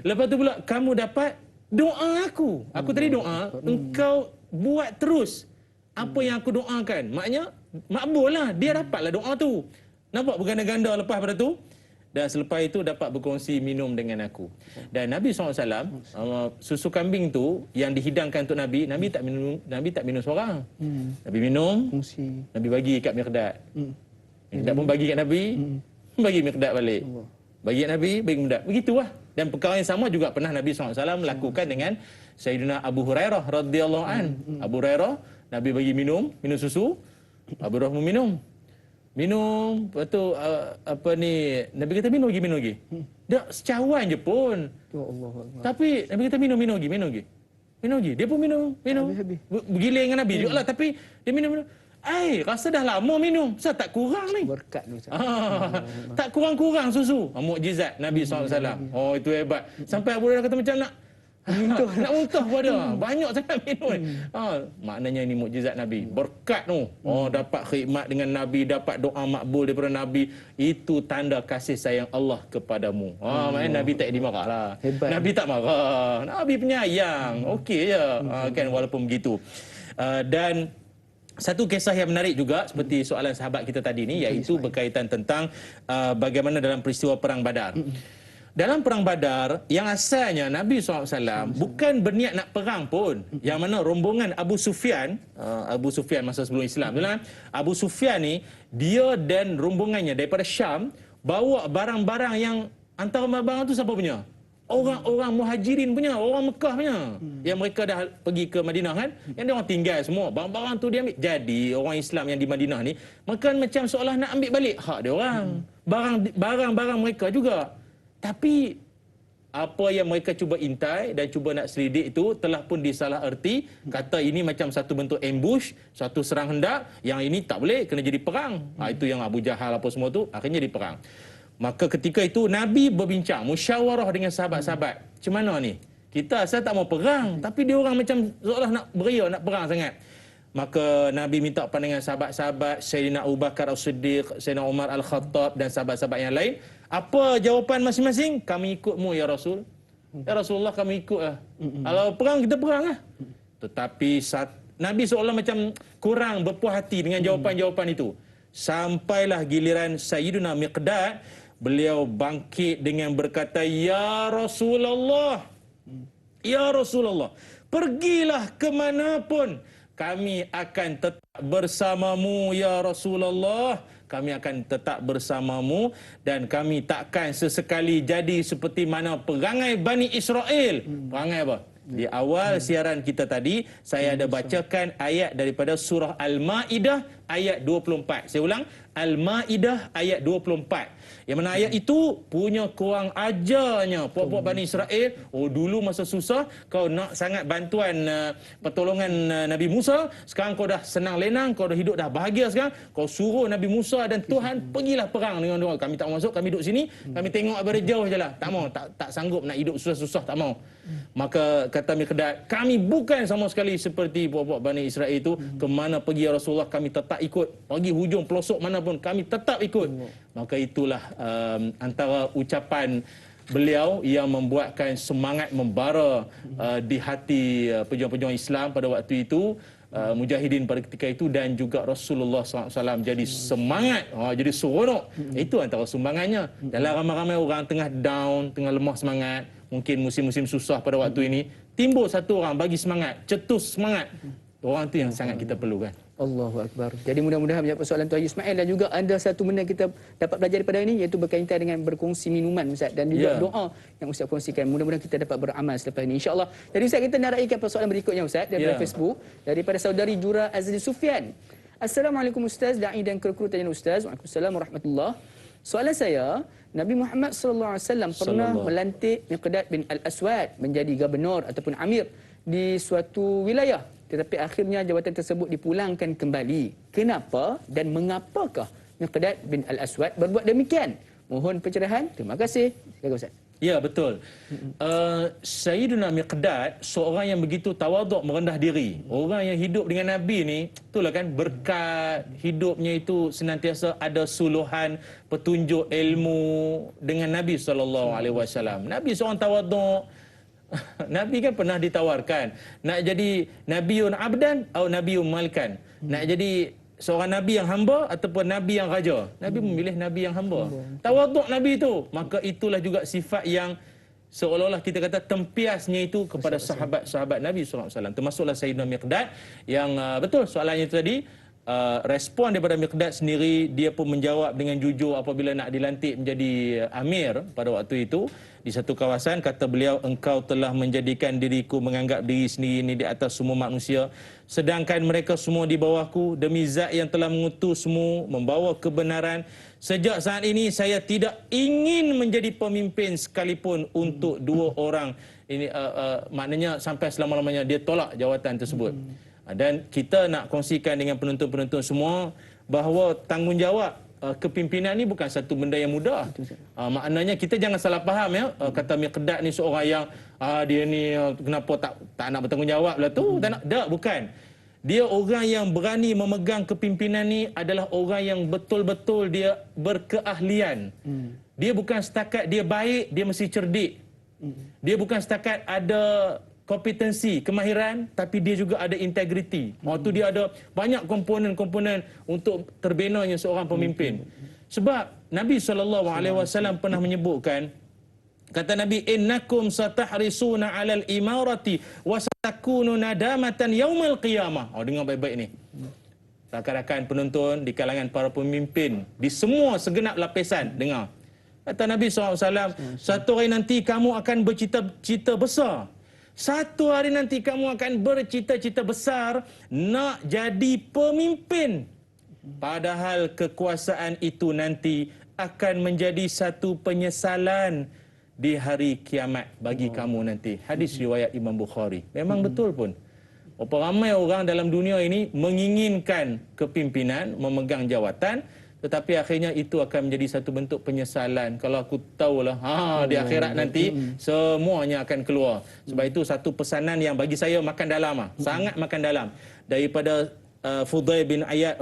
B: Lepas tu pula kamu dapat doa aku. Aku tadi doa, engkau buat terus apa yang aku doakan. Maknanya makbul lah, dia dapatlah doa tu. Nampak berganda-ganda lepas pada tu. Dan selepas itu dapat berkongsi minum dengan aku. Dan Nabi SAW, susu kambing tu yang dihidangkan untuk Nabi, Nabi tak minum seorang. Nabi minum, Nabi bagi kat Miqdad. Miqdad pun bagi kat Nabi, bagi Miqdad balik. Bagi Nabi, bagi Miqdad. Begitulah. Dan perkara yang sama juga pernah Nabi SAW lakukan dengan Sayyidina Abu Hurairah radhiyallahu an. Abu Hurairah, Nabi bagi minum susu, Abu Hurairah minum. Lepas tu Nabi kata minum lagi. Dia secawan je pun. Ya Allah. Tapi Nabi kata minum lagi. Dia pun minum. Bergilir dengan Nabi juga lah, tapi dia minum. Rasa dah lama minum. Saya tak kurang ni.
A: Berkat tu.
B: Tak kurang-kurang susu. Mukjizat Nabi SAW. Oh, itu hebat. Sampai Abu Hurairah kata macam nak muntah pada. Banyak sangat minum. Maknanya ini mukjizat Nabi. Berkat tu. Dapat khidmat dengan Nabi, dapat doa makbul daripada Nabi. Itu tanda kasih sayang Allah kepadamu. Maknanya Nabi tak dimarah lah. Hebat. Nabi tak marah. Nabi penyayang. Okey je. Kan, walaupun begitu. Dan satu kisah yang menarik juga seperti soalan sahabat kita tadi ni, iaitu berkaitan tentang bagaimana dalam peristiwa Perang Badar. Dalam Perang Badar, yang asalnya Nabi SAW bukan berniat nak perang pun. Yang mana rombongan Abu Sufyan masa sebelum Islam, Abu Sufyan ni, dia dan rombongannya daripada Syam bawa barang-barang yang, antara barang tu siapa punya? Orang-orang Muhajirin punya, orang Mekah punya. Yang mereka dah pergi ke Madinah kan, yang dia orang tinggal semua. Barang-barang tu dia ambil. Jadi orang Islam yang di Madinah ni, mereka macam seolah nak ambil balik hak dia orang. Barang-barang mereka juga. Tapi apa yang mereka cuba intai dan cuba nak selidik itu telah pun disalah erti. Kata ini macam satu bentuk ambush, satu serang hendak. Yang ini tak boleh, kena jadi perang. Itu yang Abu Jahal apa semua tu, akhirnya jadi perang. Maka ketika itu Nabi berbincang, musyawarah dengan sahabat-sahabat. Macam mana ni? Kita asal tak mau perang, tapi dia orang macam seolah nak beria, nak perang sangat. Maka Nabi minta pandangan sahabat-sahabat, Sayyidina Abu Bakar As-Siddiq, Sayyidina Umar Al-Khattab dan sahabat-sahabat yang lain. Apa jawapan masing-masing? Kami ikutmu ya Rasul. Ya Rasulullah, kami ikutlah. Kalau perang, kita perang lah. Tetapi Nabi seolah macam kurang berpuas hati dengan jawapan-jawapan itu. Sampailah giliran Sayyidina Miqdad. Beliau bangkit dengan berkata, Ya Rasulullah, Ya Rasulullah, pergilah kemanapun, kami akan tetap bersamamu ya Rasulullah. Kami akan tetap bersamamu dan kami takkan sesekali jadi seperti mana perangai Bani Israel. Perangai apa? Di awal siaran kita tadi, saya ada bacakan ayat daripada surah Al-Ma'idah ayat 24. Saya ulang, Al-Ma'idah ayat 24. Yang mana ayat itu punya kurang ajarnya puak-puak Bani Israel. Oh, dulu masa susah kau nak sangat bantuan pertolongan Nabi Musa, sekarang kau dah senang lenang, kau dah hidup dah bahagia sekarang, kau suruh Nabi Musa dan Tuhan pergilah perang dengan dia. Kami tak mau masuk, kami duduk sini, kami tengok dari jauh je lah. Tak mau, tak sanggup nak hidup susah-susah, tak mau. Maka kata Miqdad, kami bukan sama sekali seperti puak-puak Bani Israel itu. Kemana pergi ya Rasulullah, kami tetap ikut. Pergi hujung pelosok mana pun, kami tetap ikut. Maka itulah antara ucapan beliau yang membuatkan semangat membara di hati pejuang-pejuang Islam pada waktu itu, mujahidin pada ketika itu, dan juga Rasulullah SAW jadi semangat, jadi seronok. Itu antara sumbangannya. Dalam ramai-ramai orang tengah down, tengah lemah semangat, mungkin musim-musim susah pada waktu ini, timbul satu orang bagi semangat, cetus semangat. Orang tu yang sangat kita perlukan.
A: Allahu Akbar. Jadi mudah-mudahan menjawab persoalan Tuan Haji Ismail, dan juga ada satu benda kita dapat belajar daripada ini, iaitu berkaitan dengan berkongsi minuman Ustaz, dan juga doa yang Ustaz kongsikan. Mudah-mudahan kita dapat beramal selepas ini, insya-Allah. Jadi Ustaz, kita nak raikan persoalan berikutnya Ustaz daripada Facebook, daripada saudari Jura Azli Sufyan. Assalamualaikum Ustaz, da'i dan kru-kru tanya Ustaz. Waalaikumsalam warahmatullahi. Soalan saya, Nabi Muhammad sallallahu alaihi wasallam pernah melantik Miqdad bin Al-Aswad menjadi gubernur ataupun amir di suatu wilayah, tetapi akhirnya jabatan tersebut dipulangkan kembali. Kenapa dan mengapakah Miqdad bin Al-Aswad berbuat demikian? Mohon pencerahan. Terima kasih. Silakan Ustaz.
B: Ya, betul. Sayyidina Miqdad seorang yang begitu tawaduk, merendah diri. Orang yang hidup dengan Nabi ni, itulah kan berkat hidupnya itu senantiasa ada suluhan petunjuk ilmu dengan Nabi SAW. Nabi seorang tawaduk. Nabi kan pernah ditawarkan nak jadi Nabiun Abdan atau Nabiun Malikan. Nak jadi seorang Nabi yang hamba ataupun Nabi yang raja. Nabi memilih Nabi yang hamba. Tawaduk Nabi itu. Maka itulah juga sifat yang seolah-olah kita kata tempiasnya itu kepada sahabat-sahabat Nabi SAW. Termasuklah Sayyidina Miqdad yang betul soalannya itu tadi. Respon daripada Miqdad sendiri, dia pun menjawab dengan jujur apabila nak dilantik menjadi amir pada waktu itu di satu kawasan. Kata beliau, engkau telah menjadikan diriku menganggap diri sendiri ini di atas semua manusia, sedangkan mereka semua di bawahku. Demi zat yang telah mengutusmu membawa kebenaran, sejak saat ini saya tidak ingin menjadi pemimpin sekalipun untuk dua orang. Ini maknanya sampai selama-lamanya dia tolak jawatan tersebut. Dan kita nak kongsikan dengan penonton-penonton semua bahawa tanggungjawab kepimpinan ni bukan satu benda yang mudah. Maknanya kita jangan salah faham ya. Kata Miqdad ni seorang yang dia ni kenapa tak nak bertanggungjawab lah tu. Tak, bukan. Dia orang yang berani memegang kepimpinan ni adalah orang yang betul-betul dia berkeahlian. Dia bukan setakat dia baik, dia mesti cerdik. Dia bukan setakat ada kompetensi, kemahiran, tapi dia juga ada integriti. Waktu dia ada banyak komponen-komponen untuk terbinanya seorang pemimpin. Sebab Nabi SAW pernah menyebutkan, kata Nabi, innakum satahrisuna 'alal imarati wa satakunu nadamatan yaumal qiyamah. Dengar baik-baik ni. Rakan-rakan penonton di kalangan para pemimpin di semua segenap lapisan, dengar. Kata Nabi SAW, satu hari nanti kamu akan bercita-cita besar. Satu hari nanti kamu akan bercita-cita besar nak jadi pemimpin. Padahal kekuasaan itu nanti akan menjadi satu penyesalan di hari kiamat bagi kamu nanti. Hadis riwayat Imam Bukhari. Memang betul pun. Berapa ramai orang dalam dunia ini menginginkan kepimpinan, memegang jawatan, tetapi akhirnya itu akan menjadi satu bentuk penyesalan. Kalau aku tahulah, di akhirat nanti semuanya akan keluar. Sebab itu satu pesanan yang bagi saya makan dalam, sangat makan dalam. Daripada Fudail bin Iyad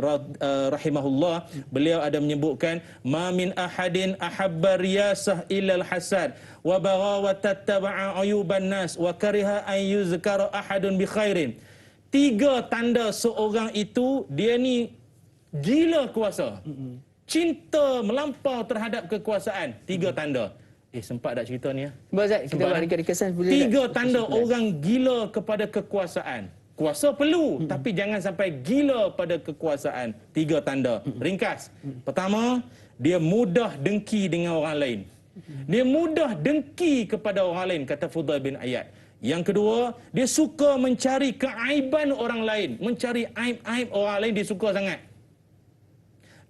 B: rahimahullah, beliau ada menyebutkan, ma min ahadin ahabba riyasah illal hasad wa bagha wa tattaba'a ayuban nas wa kariha an yuzkara ahadun bi khairin. 3 tanda seorang itu dia ni gila kuasa, cinta melampau terhadap kekuasaan. 3 tanda. Sempat tak cerita ni ya?
A: Ustaz, kita buat ringkas-ringkasan boleh.
B: 3 tanda orang gila kepada kekuasaan. Kuasa perlu, tapi jangan sampai gila pada kekuasaan. 3 tanda. Ringkas. Pertama, dia mudah dengki dengan orang lain. Dia mudah dengki kepada orang lain, kata Fudail bin Iyad. Yang kedua, dia suka mencari keaiban orang lain. Mencari aib-aib orang lain, dia suka sangat.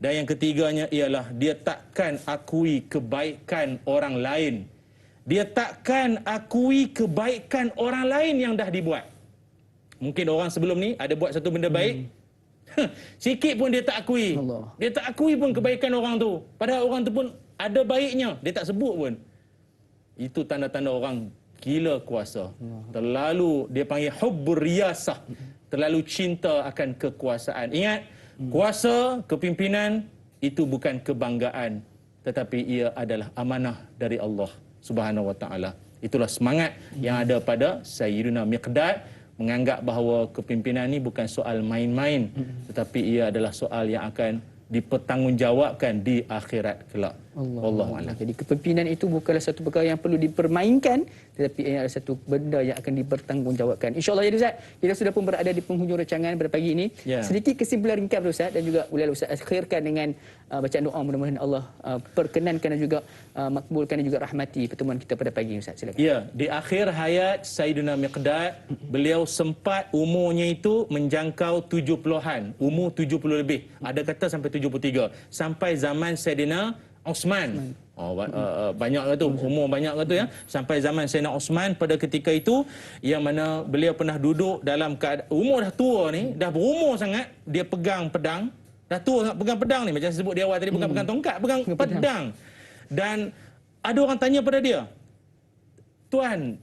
B: Dan yang ketiganya ialah dia takkan akui kebaikan orang lain. Dia takkan akui kebaikan orang lain yang dah dibuat. Mungkin orang sebelum ni ada buat satu benda baik, sikit pun dia tak akui.
A: Allah.
B: Dia tak akui pun kebaikan orang tu. Padahal orang tu pun ada baiknya, dia tak sebut pun. Itu tanda-tanda orang gila kuasa. Terlalu, dia panggil hubbur riyasah. Terlalu cinta akan kekuasaan. Ingat, kuasa, kepimpinan itu bukan kebanggaan, tetapi ia adalah amanah dari Allah Subhanahu Wa Taala. Itulah semangat yang ada pada Sayyidina Miqdad, menganggap bahawa kepimpinan ini bukan soal main-main, tetapi ia adalah soal yang akan dipertanggungjawabkan di akhirat kelak. Wallahu a'lam.
A: Jadi kepimpinan itu bukanlah satu perkara yang perlu dipermainkan, tetapi ia adalah satu benda yang akan dipertanggungjawabkan. InsyaAllah ya Ustaz, kita sudah pun berada di penghujung rancangan pada pagi ini. Sedikit kesimpulan ringkas Ustaz, dan juga boleh Ustaz akhirkan dengan bacaan doa, mudah-mudahan Allah perkenankan dan juga makbulkan dan juga rahmati pertemuan kita pada pagi ini Ustaz. Silakan. Ya,
B: di akhir hayat Sayyidina Miqdad, beliau sempat umurnya itu menjangkau 70-an, umur 70 lebih. Ada kata sampai 73. Sampai zaman Sayyidina Osman. Banyak ke tu, umur banyak ke tu ya. Sampai zaman Sayyidina Osman pada ketika itu, yang mana beliau pernah duduk dalam keadaan umur dah tua ni, dah berumur sangat, dia pegang pedang. Dah tua sangat pegang pedang ni, macam sebut di awal tadi, bukan pegang tongkat, pegang pedang. Dan ada orang tanya pada dia, Tuan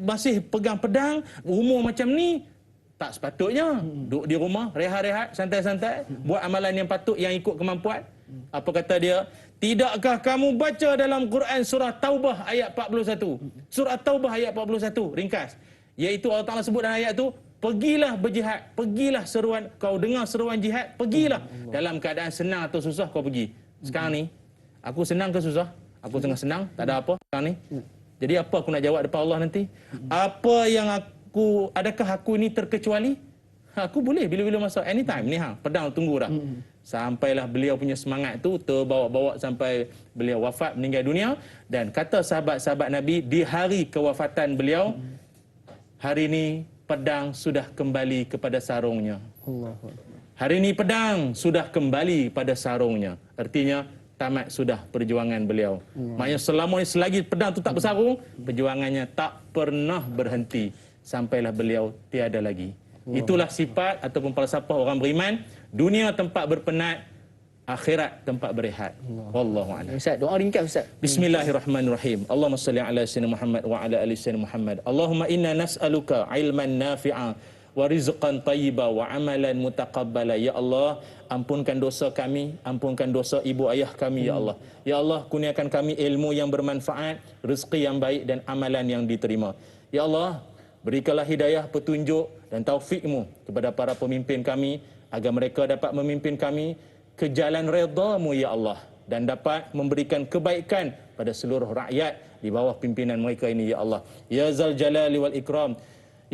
B: masih pegang pedang, umur macam ni, tak sepatutnya. Duduk di rumah, rehat-rehat, santai-santai, buat amalan yang patut, yang ikut kemampuan. Apa kata dia? Tidakkah kamu baca dalam Quran surah Taubah ayat 41? Surah Taubah ayat 41, ringkas. Iaitu Allah Ta'ala sebut dalam ayat tu, pergilah berjihad, pergilah seruan, kau dengar seruan jihad, pergilah. Dalam keadaan senang atau susah kau pergi. Sekarang ni, aku senang ke susah? Aku tengah senang, tak ada apa sekarang ni. Jadi apa aku nak jawab depan Allah nanti? Apa yang adakah aku ni terkecuali? Aku boleh bila-bila masa, anytime ni pedang tunggu dah. Sampailah beliau punya semangat tu terbawa-bawa sampai beliau wafat, meninggal dunia. Dan kata sahabat-sahabat Nabi, di hari kewafatan beliau, hari ini pedang sudah kembali kepada sarungnya. Hari ini pedang sudah kembali pada sarungnya. Artinya tamat sudah perjuangan beliau. Maknanya selama ni, selagi pedang tu tak bersarung, perjuangannya tak pernah berhenti sampailah beliau tiada lagi. Itulah sifat ataupun falsafah orang beriman. Dunia tempat berpenat, akhirat tempat berehat. Wallahu a'lam.
A: Ustaz, doa ringkas Ustaz.
B: Bismillahirrahmanirrahim. Allahumma salli ala sayyidina Muhammad wa ala ali sayyidina Muhammad. Allahumma inna nas'aluka ilman nafi'a wa rizqan tayyiba wa amalan mutaqabbala. Ya Allah, ampunkan dosa kami, ampunkan dosa ibu ayah kami ya Allah. Ya Allah, kurniakan kami ilmu yang bermanfaat, rezeki yang baik dan amalan yang diterima. Ya Allah, berikanlah hidayah, petunjuk dan taufik-Mu kepada para pemimpin kami, agar mereka dapat memimpin kami ke jalan redha-Mu ya Allah, dan dapat memberikan kebaikan pada seluruh rakyat di bawah pimpinan mereka ini ya Allah. Ya Zal Jalali wal Ikram.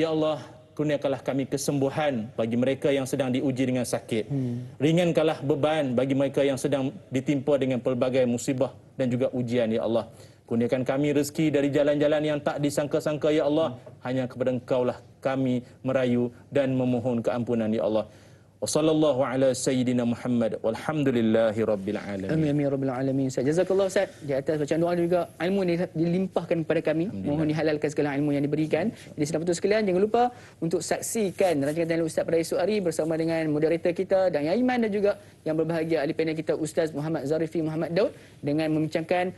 B: Ya Allah, kurniakanlah kami kesembuhan bagi mereka yang sedang diuji dengan sakit. Ringankanlah beban bagi mereka yang sedang ditimpa dengan pelbagai musibah dan juga ujian ya Allah. Kurniakan kami rezeki dari jalan-jalan yang tak disangka-sangka ya Allah. Hanya kepada Engkau-lah kami merayu dan memohon keampunan ya Allah. Wa sallallahu ala sayyidina Muhammad walhamdulillahi rabbil alamin.
A: Amin amin rabbil alamin. Jazakallah Ustaz di atas bacaan doa dan juga ilmu yang dilimpahkan kepada kami. Mohon dihalalkan segala ilmu yang diberikan. Jadi sedang betul sekalian, jangan lupa untuk saksikan rancangan Tanya Ustaz pada esok hari bersama dengan moderator kita dan yang Iman, dan juga yang berbahagia ahli panel kita Ustaz Muhammad Zarifi Muhammad Daud, dengan membincangkan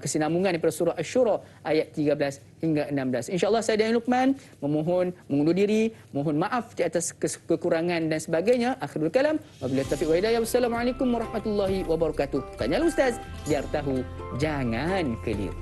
A: kesinambungan daripada surah Asy-Syura ayat 13 hingga 16. InsyaAllah saya dan Luqman memohon mengundur diri, mohon maaf di atas kekurangan dan sebagainya. Akhirul kalam, wabillahi taufiq wa hidayah. Wassalamualaikum warahmatullahi wabarakatuh. Tanya Ustaz, biar tahu jangan keliru.